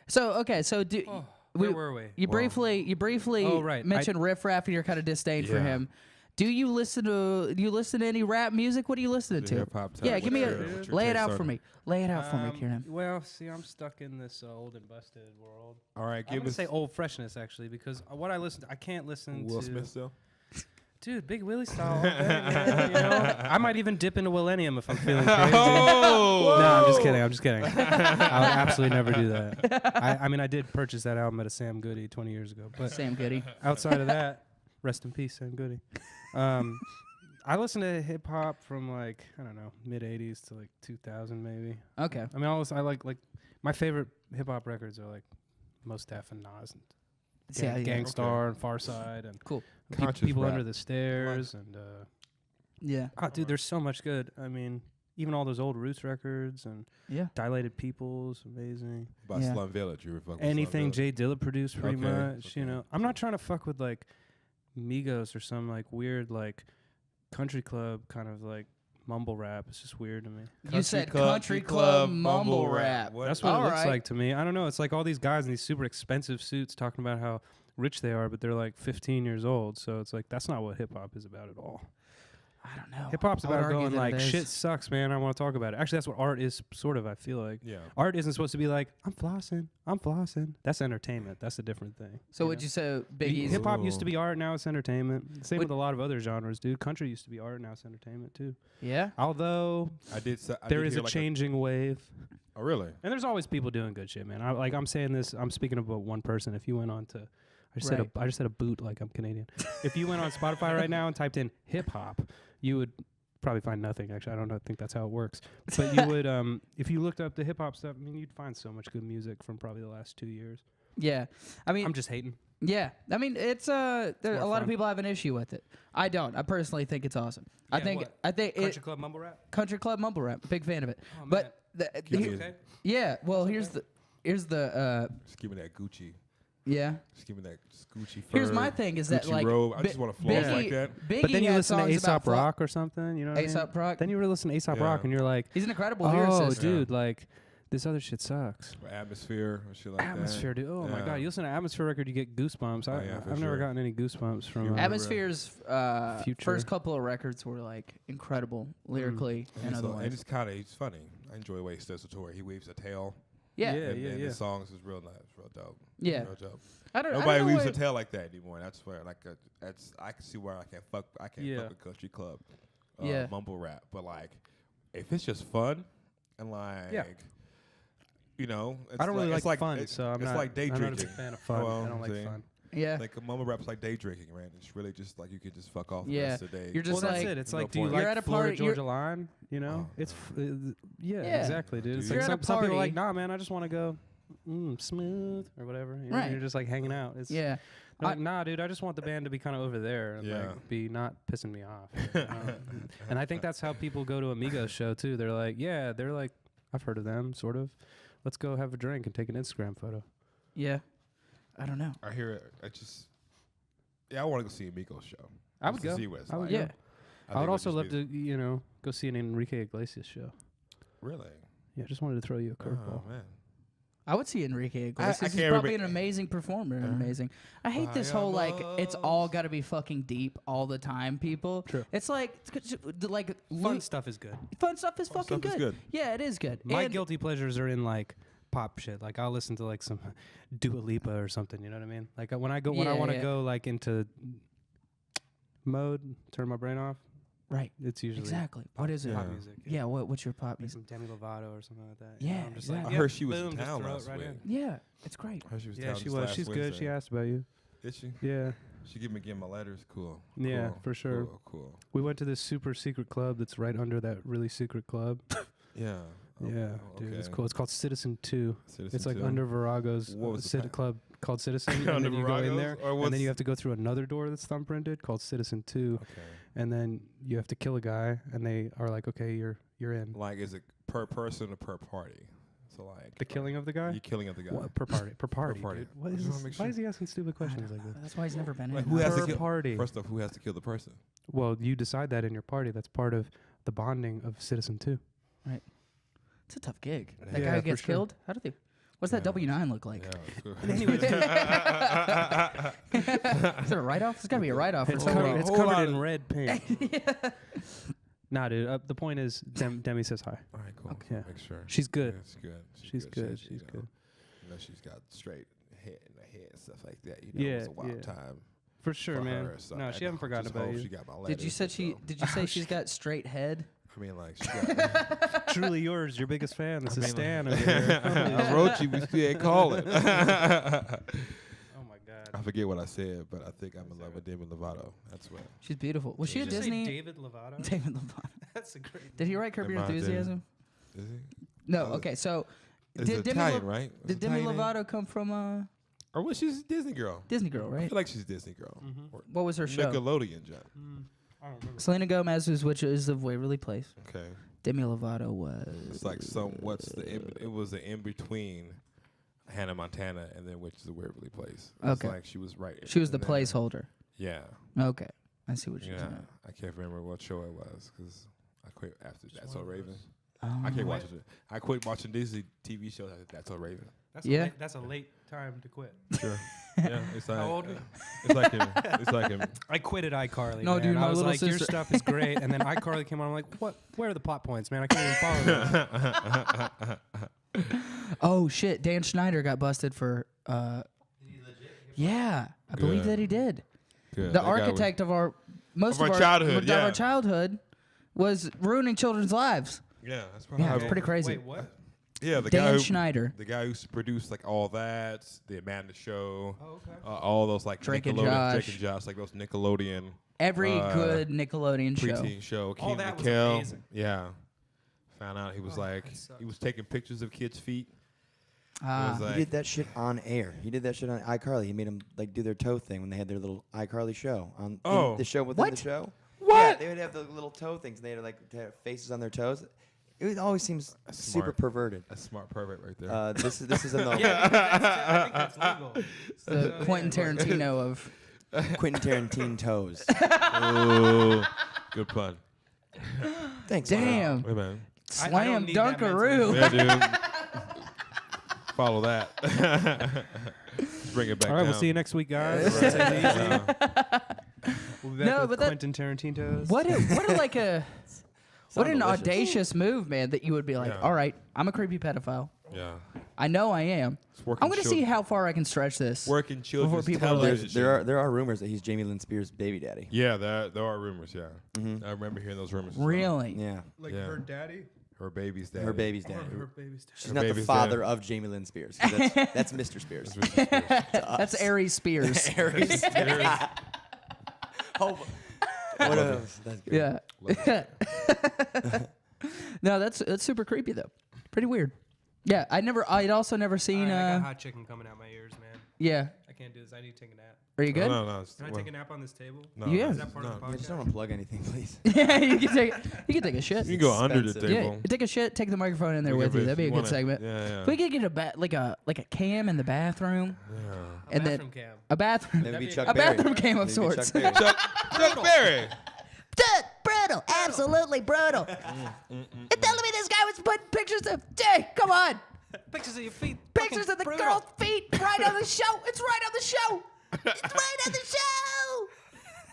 So okay, so do Oh, we- where were we? you briefly Oh, right. mentioned Riff Raff and your kind of disdain for Yeah. him. Do you listen to any rap music? What are you listening The to? hip-hop type. Yeah, give me What's a your- what's your lay it taste out on for it? me. Lay it out for me, Kiernan. Well, see, I'm stuck in this old and busted world. All right, I'm give gonna us say old freshness actually, because what I listen to, I can't listen Will to. Smith still. Dude, Big Willie style. all day, man, you know? I might even dip into Millennium if I'm feeling crazy. Oh! No, I'm just kidding. I'm just kidding. I would absolutely never do that. I mean, I did purchase that album at a Sam Goody 20 years ago, but Sam Goody. outside of that, rest in peace, Sam Goody. I listen to hip hop from like I don't know, mid '80s to like 2000 maybe. Okay. I mean, I like my favorite hip hop records are like Mos Def and Nas and See how you- Gangstar and Farside and Cool. Conscious People rap. Under the Stairs and Yeah. dude, there's so much good. I mean, even all those old Roots records and Yeah. Dilated Peoples, amazing. By Yeah. Slum Village. You were fucking with Anything Slum Jay Dilla produced, pretty Okay, much. You okay. know, I'm not trying to fuck with like Migos or some like weird like country club kind of like mumble rap. It's just weird to me. You said country club mumble rap. That's what All it looks right. like to me. I don't know. It's like all these guys in these super expensive suits talking about how rich they are, but they're like 15 years old. So it's like that's not what hip hop is about at all. I don't know. Hip hop's I would about argue going that like, it is. shit sucks, man. I want to talk about it. Actually, that's what art is, sort of. I feel like Yeah. art isn't supposed to be like, I'm flossing, I'm flossing. That's entertainment. That's a different thing. So would you say Biggie's? Hip hop used to be art, now it's entertainment. Same Would- with a lot of other genres, dude. Country used to be art, now it's entertainment too. Yeah. Although I did. there is a like changing wave, oh, really? and there's always people doing good shit, man. I'm saying this. I'm speaking about one person. If you went on to, I just said a boot like I'm Canadian. If you went on Spotify right now and typed in hip hop, you would probably find nothing. Actually, I don't think that's how it works. But you would, if you looked up the hip hop stuff, I mean, you'd find so much good music from probably the last 2 years. Yeah. I mean, I'm just hating. yeah. I mean, it's there, more a lot of fun. people have an issue with it. I don't. I personally think it's awesome. I Yeah, think what? I think Country club mumble rap. country club mumble rap. Big fan of it. Oh, But Keep here- it- okay. yeah. Well, here's the Just give me that Gucci. yeah. Just give me that Gucci fur. Here's my thing is that Gucci like robe. I Bi- just want to floss Biggie, like that. Biggie But then you had listen to songs about Aesop Rock or something, you know what I mean? Aesop Rock. Then you listen to Aesop Yeah. Rock and you're like, He's an incredible oh, lyricist. dude, like, this other shit sucks. Or atmosphere or shit like Atmosphere, dude. Oh, my Yeah. God. You listen to Atmosphere record, you get goosebumps. Oh, yeah, for I've never sure. gotten any goosebumps from Yeah. Atmosphere's Future. first couple of records were like incredible lyrically that. and And, otherwise. and it's kind of he's funny. I enjoy the way he does the tour. He weaves a tail. Yeah. Yeah. and his songs is real nice, real dope. Yeah. Real dope. I don't Nobody know weaves a what- tail like that anymore. And that's where that's I can see where I can't fuck Yeah. fuck with country club, Yeah. mumble rap. But like, if it's just fun and like, Yeah. you know, it's I don't really it's like fun, it's, so I'm it's not, like day I'm not a drinking. big fan of fun. Well, I don't like see. fun. Yeah. Like a mumble rap's like day drinking, right? It's really just like you could just fuck off the Yeah. rest of the day. You're just Well, that's like- it. It's no like, do you point. You're like at a Florida party- you're- Georgia Line? You know, Oh, it's yeah, Yeah. exactly, dude. It's You're like at a some people are like, party- nah, man, I just want to go smooth or whatever. You know, Right. You're just like hanging out. It's Yeah. they're like, nah, dude, I just want the band to be kind of over there and Yeah. like be not pissing me off. And I think that's how people go to Amigos show too. They're like, yeah, they're like, I've heard of them, sort of. Let's go have a drink and take an Instagram photo. Yeah. I don't know. I hear it. I want to go see a Migos show. I would just to go. see what it's I would like. go. Yeah. I would think also it'd love just to, you know, go see an Enrique Iglesias show. Really? Yeah, just wanted to throw you a curveball. Oh man. I would see Enrique Iglesias. He's can't probably an remember- amazing performer. Uh-huh. Amazing. I hate this whole like it's all got to be fucking deep all the time. People. True. It's like Fun stuff is good. Fun stuff is fucking stuff is good. good. Yeah, it is good. My And- guilty pleasures are in like pop shit. Like I'll listen to like some Dua Lipa or something. You know what I mean? Like when I Yeah, want to yeah. go like into mode, turn my brain off. Right. It's usually Exactly. What is it? pop Yeah. music. Yeah. What's your pop Like music? some Demi Lovato or something like that. you Yeah, know? I'm just exactly. like, I heard she was boom, in just town throw it last right week. in. Yeah, it's great. I heard she was in Yeah, town she this was. last She's good. Wednesday. She asked about you. Did she? Yeah. She gave me my letters. Cool. Yeah, Cool. for sure. Cool. We went to this super secret club that's right under that really secret club. Yeah. Yeah, dude, it's cool. It's called Citizen 2. Citizen It's like 2. under Virago's What was the club called Citizen, and Under then you go in Virago's? there, Or and what's- then you have to go through another door that's thumbprinted called Citizen 2, Okay. and then you have to kill a guy, and they are like, okay, you're in. Like, is it per person or per party? So like The killing of the guy? you killing of the guy. What, per party. Per party. party. Dude. What I is just wanna this? make Why sure. is he asking stupid questions like this? That's why he's never been Like, in. who has to Per kill party. First off, who has to kill the person? Well, you decide that in your party. That's part of the bonding of Citizen 2. It's a tough gig. Yeah, That guy for who gets sure. killed. How do they? What's that Yeah. W-9 look like? Yeah. Is it a write-off? It's got to be a write-off. It's for Hold covered, on, it's hold covered on. in red paint. Nah, dude. The point is, Demi says hi. All right, cool. Okay. Yeah. Make sure. She's good. Yeah, she's good. She's good. She- She's you know, good. You know, she's got straight head in the head and stuff like that. You know, Yeah, it was a wild yeah. time For sure, for man. her. So No, I she haven't forgotten just about hope you. She got my Did letters, you said she? so- Did you say she's got straight head? I mean, like, she got. Truly yours, your biggest fan. This I is mean, Stan like- over here. I wrote you, we still ain't calling. Oh my I god. forget what I said, but I think I'm in love with Demi Lovato. That's what. She's beautiful. Was she a Did you just say Disney? David Lovato? David Lovato. That's a great. Did he write Curb Your Am I David? Enthusiasm? Is he? No. Oh, Okay, so It's did Demi Italian, Lo- right? It's did Demi Italian name? Lovato come from Or was she a Disney girl? Disney Girl, I right? feel like she's a Disney girl. Mhm. Or What was her show? Nickelodeon, John. I don't remember. Selena Gomez was Witches of Waverly Place. Okay. Demi Lovato was. It's like it was the in between Hannah Montana and then Witches of Waverly Place. It's Okay. like she was right. She was the in there. placeholder. Yeah. Okay, I see what you're Yeah. saying. I can't remember what show it was because I quit after That's So Raven. Oh. I can't watch it. I quit watching Disney TV shows after That's So Raven. That's Yeah. that's a late time to quit. Sure. Yeah, it's like How old? It's like him. It's like him. I quitted iCarly. No, man. dude, I my was little like, your sister- stuff is great, and then iCarly came on. I'm like, what? Where are the plot points, man? I can't even follow this. Oh shit! Dan Schneider got busted for. Yeah, I believe Good. that he did. Good. The That guy was- architect of our most Of our childhood, of yeah. our childhood was ruining children's lives. Yeah, that's probably Yeah, how it's pretty crazy. Wait, what? Yeah, the guy Dan who Schneider. the guy who produced like All That, The Amanda Show, Oh, okay. all those like Drake and Nickelodeon, Josh. Drake and Josh, like those Nickelodeon Every Uh, good Nickelodeon show. preteen show. All Kenan that was McKell. amazing. Yeah, found out he was like that sucks. he was taking pictures of kids' feet. It Ah, was He like, did that shit on air. He did that shit on iCarly. He made them like do their toe thing when they had their little iCarly show on Oh. the show within What? the show. What? Yeah, they would have the little toe things. And they had like to have faces on their toes. It always seems super smart. perverted. a smart pervert right there. This is in the Yeah, I think that's legal. the Quentin Tarantino of. Quentin Tarantino toes. Ooh, good pun. Thanks. Damn. Hey man. I Slam don't need that Dunkaroo. Yeah, dude. Follow that. Just bring it back. All right, we'll down. see you next week, guys. Right. Take it easy. Yeah. We'll be back No, with but that- Quentin Tarantino's. What a like a. What an delicious. audacious move, man! That you would be like, Yeah. all right, I'm a creepy pedophile. Yeah. I know I am. It's working I'm gonna see how far I can stretch this. Working children's people are like- television. There are rumors that he's Jamie Lynn Spears' baby daddy. Yeah, there are rumors. Yeah, I remember hearing those rumors. as well. Really? Yeah, Like Yeah. her daddy? Her baby's dad. her baby's daddy. Her baby's She's her not the baby's father dad. of Jamie Lynn Spears. 'Cause That's Mr. Spears. That's Aries Spears. Aries. Oh, what else? That's good. yeah. No, that's super creepy though. Pretty weird. Yeah, I'd also never seen. I got hot chicken coming out my ears, man. Yeah. I can't do this. I need to take a nap. Are you good? No. Can I take a nap on this table? No, Yeah. Is that part of the Yeah, just podcast? don't unplug anything, please. Yeah, you can take a shit. You can go under the Expensive. Yeah, table. take a shit, take the microphone in there Look with at you. it That'd be a if good you wanna- segment. Yeah. If we could get like a cam in the bathroom, Yeah. and then Bathroom cam. a bathroom, Maybe be Chuck a Berry. bathroom cam of Maybe sorts. Chuck Berry. Chuck Berry. Dude, brutal. Absolutely brutal. You're telling me this guy was putting pictures of... Jay, come on. Pictures of your feet. Pictures of the Brutal. girl's feet right on the show. It's right on the show. It's right on the show.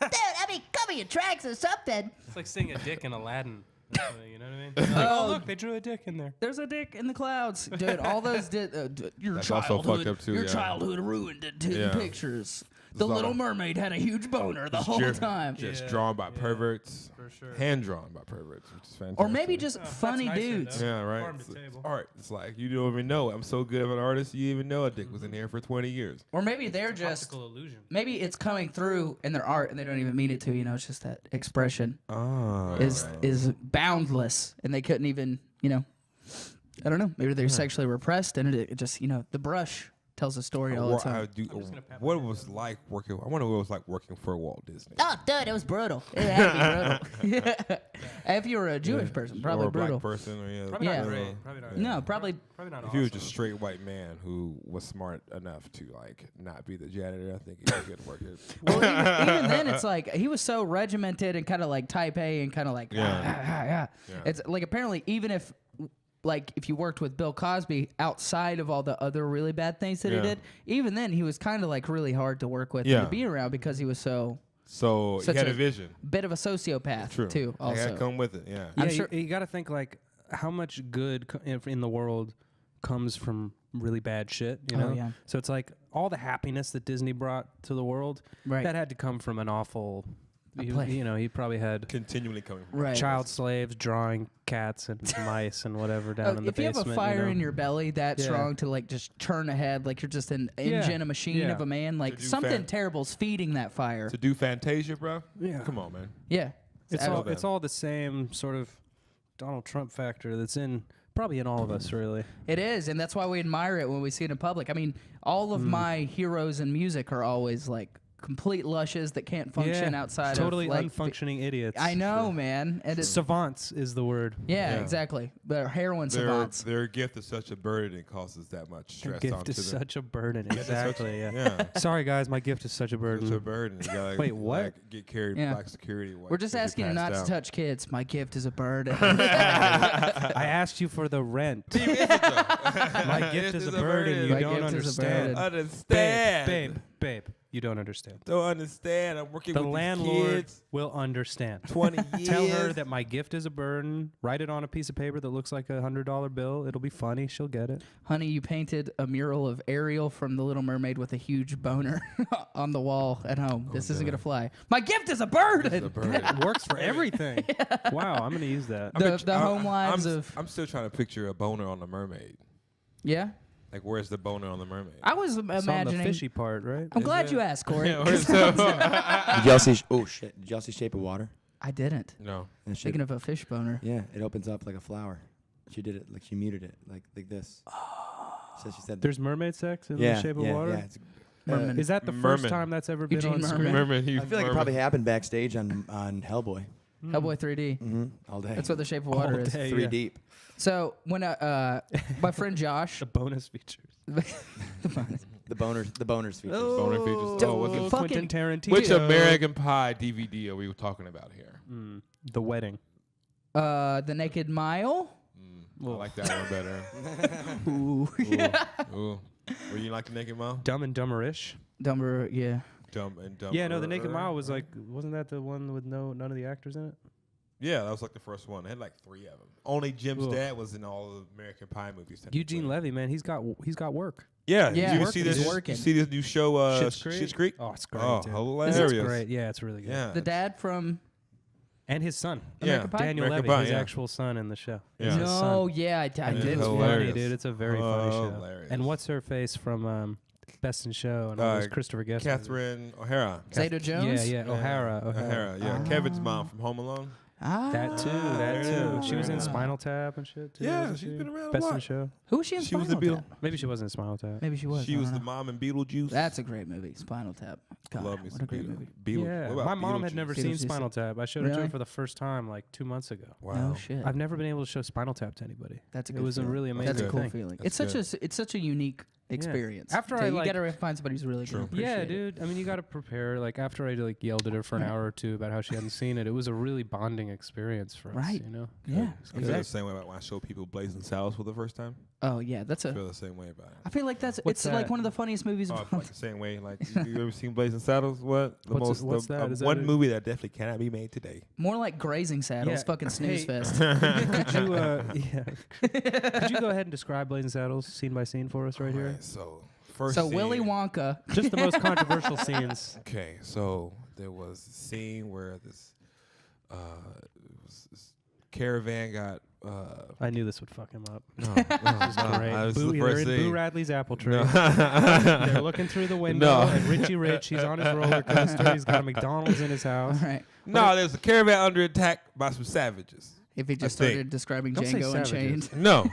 Dude, I mean, cover your tracks or something. It's like seeing a dick in Aladdin. You know what I mean? You're like, oh, look, they drew a dick in there. There's a dick in the clouds, dude. All those your That's also childhood, fucked up, too, your yeah. childhood ruined it. To Yeah. the pictures. The There's a lot Little of- Mermaid had a huge boner the whole Just time. Just Yeah, drawn by yeah, perverts. for sure. Hand drawn by perverts, which is fantastic. Or maybe just that's funny nicer, dudes. though. Yeah, right. Farm to It's table. art. It's like you don't even know. I'm so good of an artist, you even know a dick was in here for 20 years. Or maybe they're just Optical illusion. maybe it's coming through in their art and they don't even mean it to. You know, it's just that expression Oh. is boundless, and they couldn't even. You know, I don't know. Maybe they're sexually repressed, and it just the brush tells a story all the time. What it was like working. I wonder what it was like working for Walt Disney. Oh, dude, it was brutal. It had to be brutal. Yeah. If you were a Jewish person, probably or a brutal. black person, or Probably Yeah. not great. Probably not. No, probably. Probably not. If he was awesome. just straight white man who was smart enough to like not be the janitor, I think he could work it. Well, even then, it's like he was so regimented and kind of like type A and kind of like Yeah. It's like apparently even if you worked with Bill Cosby outside of all the other really bad things that he Yeah. did, even then he was kind of like really hard to work with Yeah. and to be around because he was so So Such he had a- a vision. bit of a sociopath True. too. I Also, gotta come with it. Yeah. I'm Yeah, sure- you got to think like how much good in the world comes from really bad shit, you Oh, know? yeah. So it's like all the happiness that Disney brought to the world, Right. that had to come from an awful, place. he probably had Continually coming. From Right. child slaves drawing cats and mice and whatever down in the if you basement. have a fire know? in your belly that Yeah. strong to like just turn ahead, like you're just an engine, a machine Yeah. of a man, like do something fan- terrible's feeding that fire. To do Fantasia, bro. Yeah. Come on, man. Yeah, It's I- all that. it's all the same sort of Donald Trump factor that's probably in all of us, really. It is, and that's why we admire it when we see it in public. I mean, all of my heroes in music are always like complete lushes that can't function outside totally of like unfunctioning idiots. I know, man. And it's, Savants is the word. yeah, Yeah. exactly. They're heroin savants. Their gift is such a burden it causes that much Their stress gift onto is them. such a burden. Gift is such a- Exactly. Yeah. Yeah. Sorry, guys. My gift is such a burden. It's a burden. You gotta, Wait, what? Like, get carried Yeah. by security. We're just asking you not to touch kids. My gift is a burden. I asked you for the rent. My gift is a burden. You My don't gift is a burden. understand. Understand. Babe, you don't understand. Don't understand. I'm working The with landlord these kids. will understand. 20 years. Tell her that my gift is a burden. Write it on a piece of paper that looks like $100 bill. It'll be funny. She'll get it. Honey, you painted a mural of Ariel from The Little Mermaid with a huge boner on the wall at home. This isn't God. going to fly. My gift is a burden. It's a burden. It works for everything. Wow, I'm going to use that. The home lives of... I'm still trying to picture a boner on the mermaid. Yeah? Like, where's the boner on the mermaid? I was It's on the imagining... fishy part, right? I'm glad it? you asked, Corey. Yeah, where's the- Did y'all see? Oh shit! Did y'all see Shape of Water? I didn't. no. And the Thinking of a fish boner. yeah, it opens up like a flower. She did it like she muted it like this. So she said, There's mermaid sex in "Yeah, the Shape of yeah, Water? yeah." It's, Merman. Is that the first Merman. time that's ever been Eugene on Merman. screen? Mermaid. I feel like it probably happened backstage on Hellboy. Hellboy 3D. Mm-hmm. All day. That's what the Shape of Water All is. day. Three yeah. deep. So when my friend Josh, The bonus features. The boners features. Boner features. Don't Oh, what's fuck- it? fucking- Quentin Tarantino. Which American Pie DVD are we talking about here? The wedding. The Naked Mile. I like that one better. Ooh. Ooh. Were you like the Naked Mile? Dumb and Dumberish. Dumber, yeah. Dumb and Dumb. Yeah, no, the Naked Mile was like, wasn't that the one with none of the actors in it? Yeah, that was like the first one. They had like 3 of them. Only Jim's Ugh. dad was in all the American Pie movies. Eugene technically. Levy, man, he's got work. Yeah, Yeah, you he's see working. this? He's working. You see this new show, Schitt's Creek? Schitt's Creek? Oh, it's great. Oh, dude. hilarious! It's great. Yeah, it's really good. Yeah, The dad from And his son, American Pie? Daniel American Levy, Pie, his yeah. actual son in the show. Yeah. Is his No, son. yeah, I And did. it's funny, hilarious. dude. It's a very funny show. Hilarious. And what's her face from Best in Show and all those Christopher Guest movies. Catherine O'Hara. Zeta Jones. Yeah, O'Hara. O'Hara. Yeah, Kevin's mom from Home Alone. Ah. That too. yeah. She was in Yeah. Spinal Tap and shit too. Yeah, wasn't she's she? been around a Best in lot. Show. Who was she in She was Spinal the Beetle- Tap? Maybe she wasn't in Spinal Tap. Maybe she was. She I was don't the know. mom in Beetlejuice. That's a great movie, Spinal Tap. God, Love me what some a great Beetle- movie. Beetle- Yeah, what about my mom had Beetlejuice? never seen Beetlejuice. Spinal Tap. I showed it to Really? her for the first time like 2 months ago. Wow. No shit. I've never been able to show Spinal Tap to anybody. That's a It good was a feeling. really amazing That's a cool thing. feeling. That's It's such a unique experience. After So I, you like- gotta find somebody who's really True. good. Yeah, dude. I mean, you got to prepare. Like after I like yelled at her for an hour or two about how she hadn't seen it, it was a really bonding experience for us. Right. You know. Yeah, I feel exactly. the same way about when I show people Blazing Saddles for the first time. Oh yeah, that's I a. feel the same way about it. I feel like that's What's it's like that? one of the funniest movies. Oh, of like the same way. Like you ever seen Blazing Saddles? What the What's most? that? Is that one it? movie that definitely cannot be made today. More like Grazing Saddles, Yeah, fucking snooze hey. fest. Could you, could you go ahead and describe Blazing Saddles scene by scene for us right here? Alright, so first. So scene- Willy Wonka. Just the most controversial scenes. Okay, so there was a scene where this caravan got. I knew this would fuck him up. No, This is great. this is Boo, the they're first in Boo scene. Radley's apple tree. No. They're looking through the window, No. and Richie Rich, he's on his roller coaster. He's got a McDonald's in his All house. right. No, there's a caravan under attack by some savages. If he just I think. started describing Don't say Django savages. Unchained. No.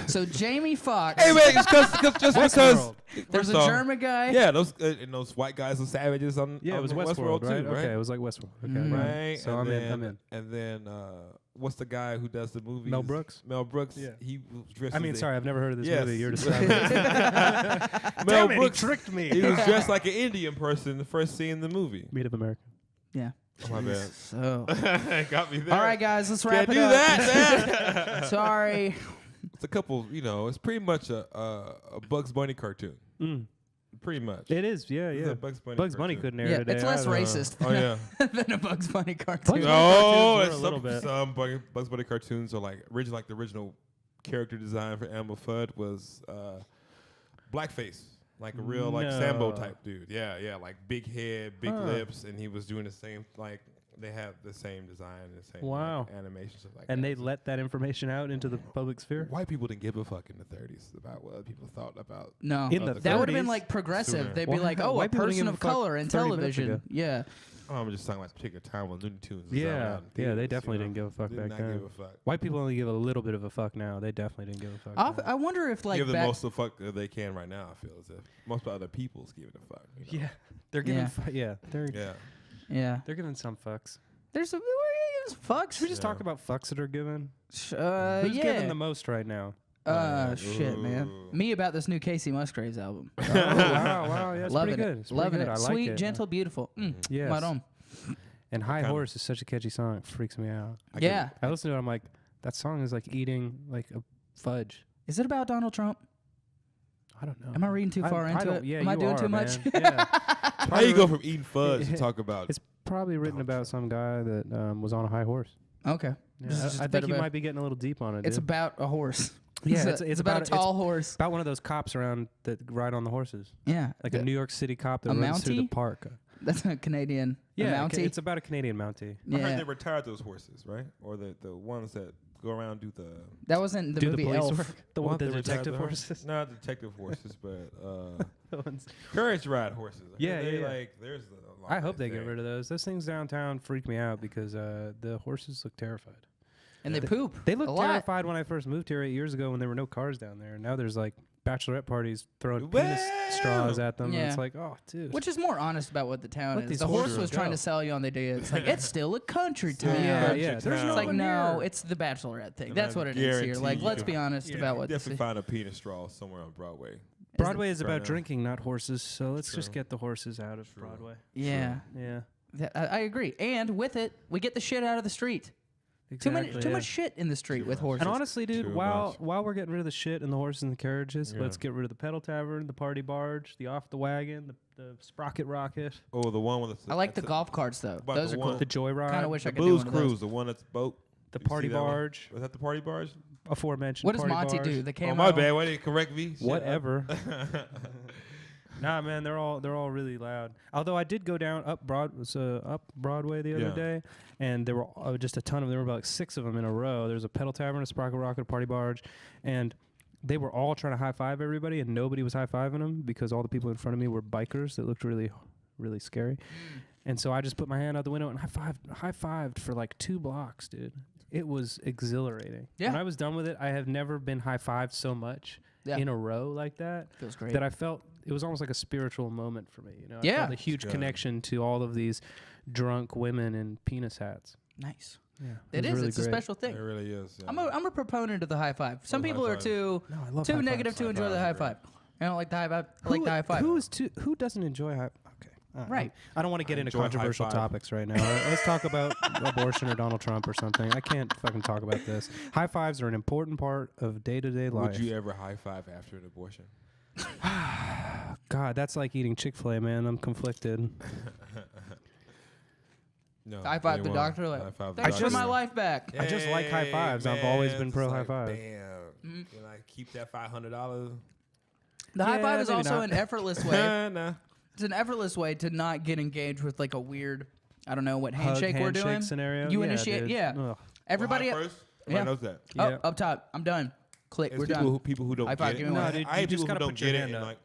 So Jamie Foxx. Hey man, just because Westworld. There's first a off, German guy. Yeah, those and those white guys are savages on. Yeah, on it was Westworld, Westworld, right? too, Okay, it was like Westworld. Okay, Mm. Right. So and I'm in. then, I'm in. And then what's the guy who does the movies? Mel Brooks? Mel Brooks. Yeah. He was dressed. I mean, as a- sorry, I've never heard of this Yes. movie. You're describing it. Mel Damn it, Brooks he tricked me. He was dressed like an Indian person in the first scene in the movie. Native American. Yeah. Oh, my bad. So. Got me there. All right, guys, let's wrap Can't it do up. that, man. Sorry. It's a couple. It's pretty much a Bugs Bunny cartoon. Mm. Pretty much. It is, yeah, It's yeah. a Bugs Bunny. Bugs Bunny cartoon. couldn't air Yeah, today. it's less either. racist Oh yeah. than a Bugs Bunny cartoon. Bugs Bunny No, cartoons it's were a little bit. some Bugs Bunny cartoons are like the original character design for Elmer Fudd was blackface, like a real like Sambo No. type dude. Yeah, like big head, big Huh. lips, and he was doing the same like they have the same design, the same Wow. like, animations stuff like And that. they let that information out into the public sphere? White people didn't give a fuck in the 30s about what other people thought about. No. In the that would have been 30s? like progressive. Sooner. They'd be Well, like, oh, a white people didn't person give of a fuck color in 30 minutes television. ago. Yeah. I'm just talking about a particular time when Looney Tunes was Yeah, out in yeah, theaters, they you definitely know? didn't give a fuck Did back not then. give a fuck. White people only give a little bit of a fuck now. They definitely didn't give a fuck. then. I wonder if like Give the back, most of the fuck that they can right now. I feel as if most other people's giving a fuck. You know? Yeah, they're giving. Yeah. Yeah. yeah. They're giving some fucks. There's some fucks. Should we just talk about fucks that are given? Who's yeah. giving the most right now? Shit, man. Ooh. Me about this new Casey Musgraves album. Oh, wow, yeah, it's Loving pretty good. it. It's pretty Loving good. it. I like Sweet, it. gentle, beautiful. Yes. Right on. And High Kinda. Horse is such a catchy song. It freaks me out. Yeah. I listen to it. I'm like, that song is like eating like a fudge. Is it about Donald Trump? I don't know. Am I reading too far into don't- it? Yeah, Am I you doing are, too much? man. Yeah. How you go from eating fudge to talk about? It's probably written about some guy that was on a high horse. Okay. Yeah, This is just I a bit think you of a- might be getting a little deep on it. It's dude. about a horse. Yeah, it's about a tall horse. about one of those cops around that ride on the horses, Yeah. like a New York City cop that a runs through the Mountie? park. That's a Canadian. a Yeah, Mountie. it's about a Canadian Mountie. I heard Yeah. they retired those horses, right? Or the ones that go around and do the That wasn't the Do the movie police Elf. work? The What, one, the they retired detective the horses. Not detective horses, but The ones- carriage ride horses. Yeah, they, yeah. like there's a lot I hope right they get there. rid of those. Those things downtown freak me out because the horses look terrified. And they poop. They a looked lot. terrified when I first moved here 8 years ago when there were no cars down there. And now there's like bachelorette parties throwing penis straws at them. And Yeah. it's like, oh, dude. Which is more honest about what the town Let is. these The horse horses was trying go. to sell you on the idea. It's like, it's still a country town. Yeah, Country yeah. town. There's It's no like, one no, here. it's the bachelorette thing. And That's I what it is here. guarantee Like, you let's can- be honest about what this Definitely is. find a penis straw somewhere on Broadway. Broadway is Fair about enough. drinking, not horses. So let's just True. get the horses out of True. Broadway. Yeah. Yeah. I agree. And with it, we get the shit out of the street. Exactly, Too yeah. much shit in the street with horses. And honestly, dude, Too while much. while we're getting rid of the shit and the horses and the carriages, Yeah. let's get rid of the pedal tavern, the party barge, the off the wagon, the sprocket rocket, Oh, the one with the I like the golf carts though. About Those the are one- cool. the joyride, Kind of wish I the could do Blues one of those. Cruise, the one that's boat. the You see party that one? barge, Was that the party barge? aforementioned. What does party Monty barge. do? The camo. Oh my bad. Why didn't you correct me? Shit. Whatever. Nah, man, they're all really loud. Although I did go down up Broadway the other Yeah. day, and there were just a ton of them. There were about like 6 of them in a row. There's a pedal tavern, a sprocket rocket, a party barge, and they were all trying to high five everybody, and nobody was high fiving them because all the people in front of me were bikers that looked really, really scary. And so I just put my hand out the window and high fived for like 2 blocks, dude. It was exhilarating. Yeah. When I was done with it, I have never been high fived so much Yeah. in a row like that. Feels great. That I felt it was almost like a spiritual moment for me. You know, I Yeah. felt a huge Good. connection to all of these drunk women in penis hats. Nice. Yeah, It is. really It's a great. special It thing. really is. Yeah. I'm a proponent of the high five. Some Love people high are fives. too No, I love too high negative fives. to High enjoy the fives high are great. five. I don't like the high five. I like the high five. Who doesn't enjoy high? Okay, Right. I don't want to get into enjoy high controversial five. topics right now. Let's talk about abortion or Donald Trump or something. I can't fucking talk about this. High fives are an important part of day-to-day life. Would you ever high five after an abortion? God, that's like eating Chick-fil-A, man. I'm conflicted. No. High five the anyone. doctor. Like, High five the thanks for doctor. my life back. I just like high fives. I've always been pro It's high like, five. Bam. Can I keep that $500? The high Yeah, five is maybe also not. an effortless way. Nah. It's an effortless way to not get engaged with like a weird, I don't know what Hug, handshake we're doing. scenario. You Yeah, initiate, dude. yeah. Ugh. Everybody, Well, high first. Everybody Yeah. knows that. oh, Yeah. up top. I'm done. Click. It's We're people done. who people who don't High five, get give it. me one. No, dude, I you hate just people who gotta don't put your get it hand and up. like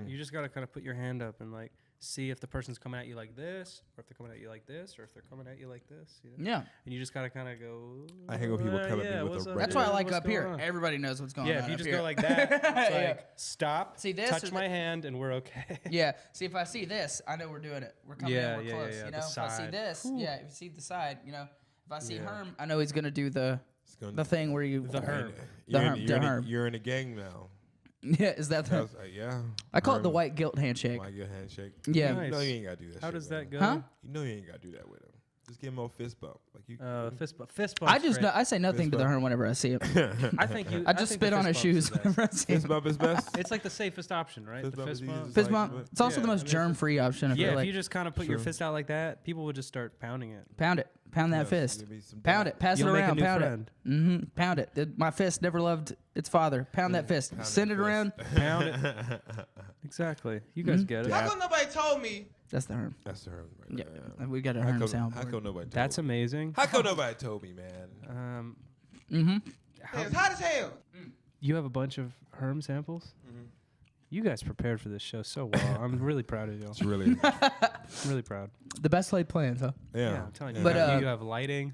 You just gotta kind of put your hand up and like see if the person's coming at you like this, or if they're coming at you like this, or if they're coming at you like this. You know? Yeah. And you just gotta kind of go. I hate when people come at me yeah, with what's a up, That's dude? why I like What's up going here. on? Everybody knows what's going on. Yeah, if you up just here. go like that, it's Yeah. like stop. See this touch is my the- hand, and we're okay. Yeah. See, if I see this, I know we're doing it. We're coming Yeah, in. We're yeah, close. yeah, You the know, if I see side. this, yeah. If you see the side, you know, if I see Yeah. Herm, I know he's gonna do the thing where you The Herm. The Herm. The Herm. You're in a gang now. Yeah, is that the? That's, yeah. I call it the Herm. white guilt handshake. My good handshake. Yeah. You know Nice. you ain't gotta do that. How shit does with that him. go? Huh? You know you ain't gotta do that with him. Just give him a fist bump. Like you. Fist bump. Fist bump. I just I say nothing Fist to the bump. Herm whenever I see him. I think you. I just think the spit on his fist bump's shoes the best. whenever I see Fist him. bump is best. It's like the safest option, right? Fist the bump fist is bump. easiest. Fist like, bump. but- It's also Yeah, the I most mean, germ-free option. I Yeah, feel if like. you just kind of put your True. fist out like that, people would just start pounding it. Pound it. Pound that Yes, fist. give me some Pound dap. it. Pass You'll it make a around. new Pound friend. it. Mm-hmm. Pound it. My fist never loved its father. Pound that fist. Pound Send that it fist. around. Pound it. Exactly. You guys get it. How come nobody told me? That's the Herm. That's the Herm right Yeah. there. And we got a How Herm come, soundboard. how come nobody told That's me? amazing. How come nobody told me, man? Mm-hmm. It's hot as hell. You have a bunch of Herm samples? You guys prepared for this show so well. I'm really proud of you. It's really, I'm really proud. The best laid plans, huh? yeah. I'm telling you. But, you have lighting.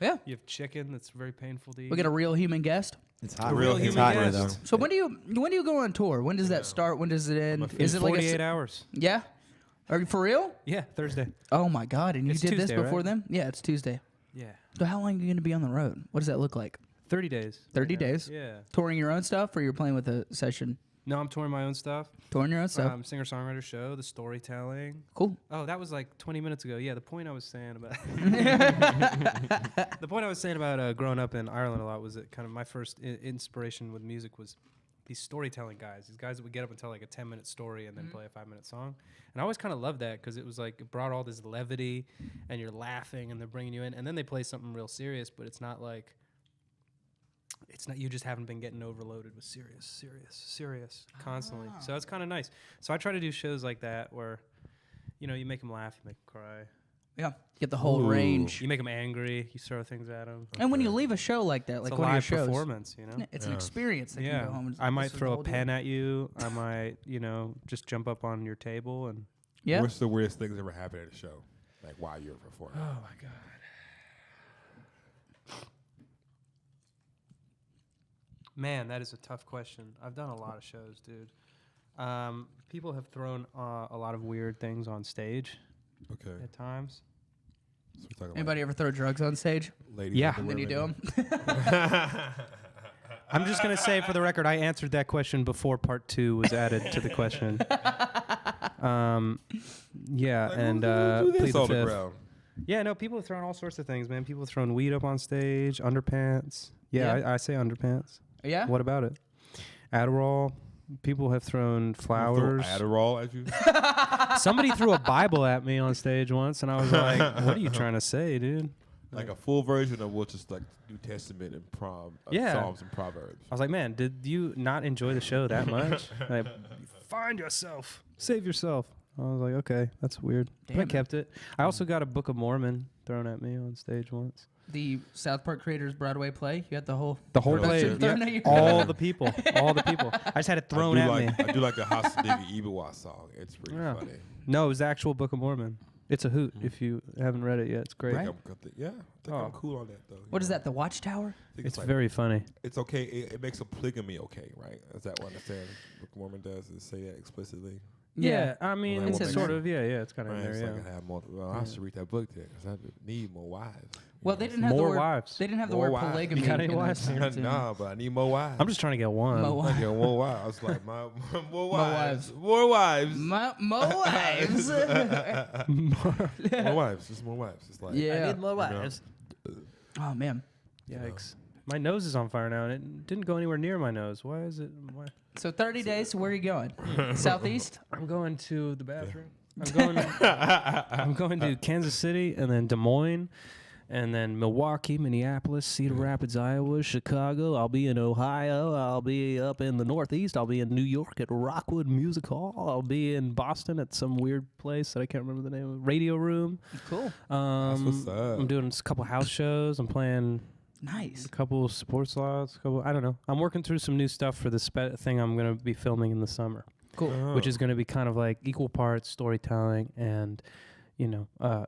Yeah. You have chicken that's very painful to eat. We got a real human guest. It's hot. real It's human hot here, guest. though. So when do you go on tour? When does that start? When does it end? Is it like 48 hours. Yeah? Are you for real? Yeah, Thursday. Oh my God! And you It's did Tuesday, this before right? then? Yeah, it's Tuesday. Yeah. So how long are you going to be on the road? What does that look like? 30 days. 30 Yeah. days? Yeah. Touring your own stuff, or you're playing with a session? No, I'm touring my own stuff. Touring your own stuff. Singer-songwriter show, the storytelling. Cool. Oh, that was like 20 minutes ago. Yeah, the point I was saying about growing up in Ireland a lot was that kind of my first inspiration with music was these storytelling guys. These guys that would get up and tell like a 10-minute story and then play a 5-minute song. And I always kind of loved that because it was like it brought all this levity and you're laughing and they're bringing you in. And then they play something real serious, but it's not like you just haven't been getting overloaded with serious constantly. So it's kind of nice. So I try to do shows like that where, you make them laugh, you make them cry. Yeah. Get the whole range. You make them angry, you throw things at them. And when you leave a show like that, like It's a one of your live shows, performance, it's an experience that you can go home and I might this was throw the a whole deal. pen at you. I might, just jump up on your table and. Yeah. What's the weirdest thing that's ever happened at a show? Like while you're performing? Oh my god. Man, that is a tough question. I've done a lot of shows, dude. People have thrown a lot of weird things on stage Okay. at times. So we're talking Anybody ever throw drugs on stage? like ladies Yeah. underwear Then you do lady. them? I'm just gonna say for the record, I answered that question before part 2 was added to the question. Yeah, Like, and who do plead this the on the fifth. ground? Yeah, no, people have thrown all sorts of things, man. People have thrown weed up on stage, underpants. Yeah, Yeah. I say underpants. Yeah. What about it? Adderall. People have thrown flowers. Throw Adderall at you? Somebody threw a Bible at me on stage once, and I was like, "What are you trying to say, dude?" Like a full version of what's just like New Testament and Yeah. Psalms and Proverbs. I was like, "Man, did you not enjoy the show that much? Like, find yourself, save yourself." I was like, "Okay, that's weird." But I Damn. kept it. I also got a Book of Mormon thrown at me on stage once. The South Park Creators Broadway play. You had the whole. The whole Production play, thrown at you. all the people. I just had it thrown at me. I do like the Hasidigi Ibawa song. It's pretty Yeah. funny. No, it was the actual Book of Mormon. It's a hoot if you haven't read it yet. It's great. I Right. think I think Oh. I'm cool on that though. What is that? The Watchtower? I think It's like, very funny. It's okay. It makes a polygamy okay, right? Is that what I understand? Book of Mormon does is say that explicitly. Yeah, I mean, Well, it's that sort makes of, yeah, it's kind of Right? in It's there, like I have multiple. Well, I should read that book then because I need more wives. Well, they didn't have More the word. wives. They didn't have the More word wives. polygamy. You got any in the wives? cartoon. Nah, but I need more wives. I'm just trying to get one. Mo I get more wives. I was like, more wives. wives. More wives. Mo wives. More wives. Just more wives. It's like Yeah. more wives. Oh man. Yikes. My nose is on fire now, and it didn't go anywhere near my nose. Why is it? Why? So 30 days. Where are you going? Southeast. I'm going to the bathroom. I'm going to Kansas City, and then Des Moines, and then Milwaukee, Minneapolis, Cedar Rapids, Iowa, Chicago. I'll be in Ohio. I'll be up in the Northeast. I'll be in New York at Rockwood Music Hall. I'll be in Boston at some weird place that I can't remember the name of. Radio Room. Cool. That's what's up. I'm doing a couple house shows. I'm playing Nice. a couple sports slots. I don't know. I'm working through some new stuff for this thing I'm going to be filming in the summer, Cool. which is going to be kind of like equal parts storytelling and,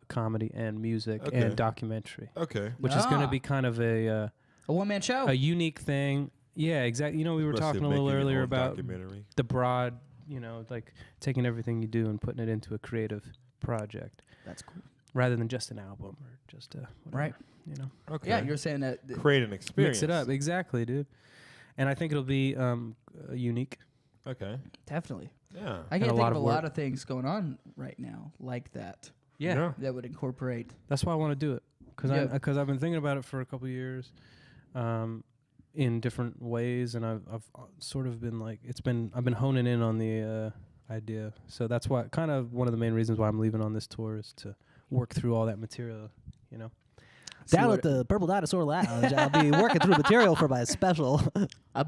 comedy and music Okay. and documentary, Okay. which is going to Ah. be kind of A one-man show. a unique thing. Yeah, exactly. We were Especially talking a little making your earlier own about documentary. the broad, like taking everything you do and putting it into a creative project That's cool. rather than just an album or just a whatever, Right. Okay. Yeah, you're saying that. Create an experience. Mix it up. Exactly, dude. And I think it'll be unique. Okay. Definitely. Yeah. I And can't a think lot of a of lot work. of things going on right now like that Yeah. that would incorporate. That's why I want to do it because Yeah. I've been thinking about it for a couple of years, in different ways, and I've sort of been like I've been honing in on the idea. So that's why kind of one of the main reasons why I'm leaving on this tour is to work through all that material. Down at the Purple Dinosaur Lounge, I'll be working through material for my special.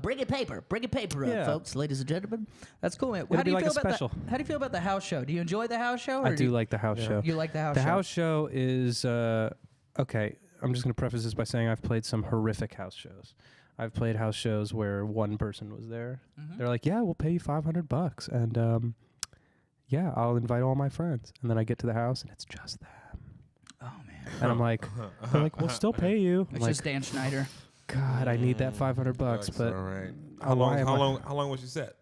Bring a paper up, Yeah. folks, ladies and gentlemen. That's cool, man. It'll How do be you like feel a about special. How do you feel about the house show? Do you enjoy the house show? Or I do like the house show. You like the house The show? house show is okay. I'm just going to preface this by saying I've played some horrific house shows. I've played house shows where one person was there. They're like, yeah, we'll pay you $500, and yeah, I'll invite all my friends. And then I get to the house and it's just them. Oh man. And I'm like, they're like, we'll still pay you. I'm It's like, just Dan Schneider. God, I need that $500, but all right. why am I- How long was your set?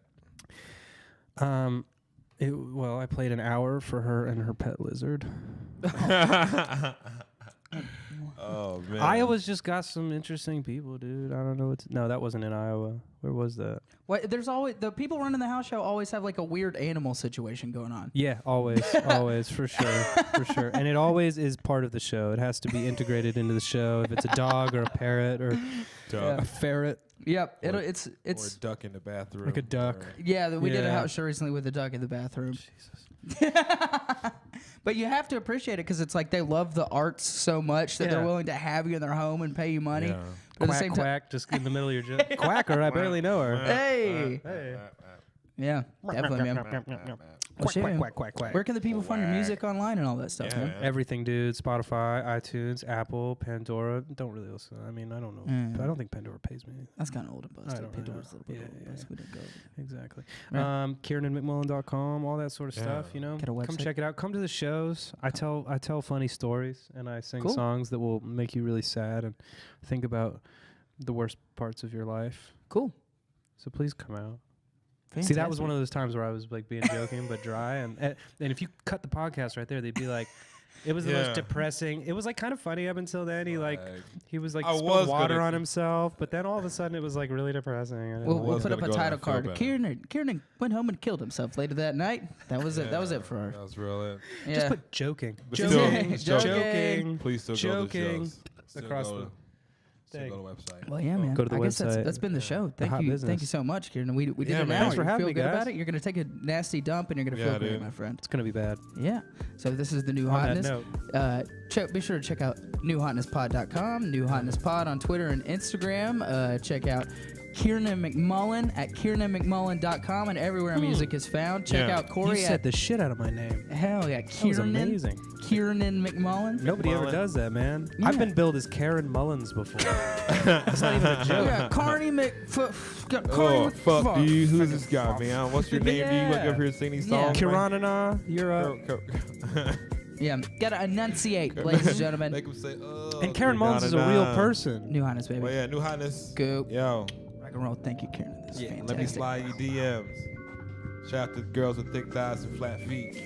well, I played an hour for her and her pet lizard. Oh man. Iowa's just got some interesting people, dude. I don't know what's. No, that wasn't in Iowa. Where was that? What? There's always the people running the house show always have like a weird animal situation going on. Yeah, always, always, for sure, for sure. And it always is part of the show. It has to be integrated into the show. If it's a dog or a parrot or a ferret, Yep. Or- It's or a duck in the bathroom. like a duck. or- yeah. We did a Yeah. house show recently with a duck in the bathroom. But you have to appreciate it because it's like they love the arts so much that they're Yeah. willing to have you in their home and pay you money. Yeah. But at the Quack, same time, quack, just in the middle of your joke. Quacker, I barely know her. hey, Hey. yeah, definitely, man. Well, shit, man. quack. Where can the people find your music online and all that stuff, Yeah, man? man. Everything, dude. Spotify, iTunes, Apple, Pandora. Don't really listen. I mean, I don't know. I don't think Pandora pays me. That's kind of old and I busted. don't Pandora's a know. little bit Yeah, old and yeah, busted. We didn't go. Exactly. Yeah. KieranMcMullan.com, all that sort of Yeah. stuff, you know. Get a Come website. check it out. Come to the shows. I tell funny stories and I sing Cool. songs that will make you really sad and think about the worst parts of your life. Cool. So please come out. See, that was Fantastic. one of those times where I was like being joking but dry, and if you cut the podcast right there, they'd be like, it was the Yeah. most depressing. It was like kind of funny up until then. He was like I spilled was water gonna- on himself, but then all of a sudden it was like really depressing. I didn't We'll, like we'll was put up gonna a go there title and feel card. better. Kiernan went home and killed himself later that night. That was it. That was it for her. That was real it. Yeah. Just put joking. But Joking. still, Joking. please still go to the Joking. shows. Still Across go the to- still thing. go to the website. Well, yeah, man. Go to the I guess website. that's been the show. Thank Hot you. business. Thank you so much, Kiernan. We did Yeah, it man. now. Thanks for You having feel me, good guys. about it? You're gonna take a nasty dump and you're gonna feel Yeah, great, dude. my friend. It's gonna be bad. Yeah. So this is the new On that hotness. note. Be sure to check out newhotnesspod.com, New Hotness Pod on Twitter and Instagram. Check out Kiernan McMullan at KiernanMcMullan.com and everywhere music is found. Check Yeah. out You Corey said at the shit out of my name. hell yeah, That was Kiernan amazing. McMullan. Nobody ever Mullen. does that, man. Yeah. I've been billed as Karen Mullins before. That's not even a joke. Yeah, Carney Oh, fuck you. Who's this guy, man? What's your name? Do you look Yeah. up here and sing these Yeah. songs? man? Kiranana, you're up. Yeah, gotta enunciate, ladies and gentlemen. Make him say, oh. And Karen Mullins is a real Kiranana. person. New Hotness, baby. Well, yeah, new hotness. Go. Yo, Rock and roll. Thank you, Kieran. This is fantastic. let me slide your DMs. Shout out to girls with thick thighs and flat feet.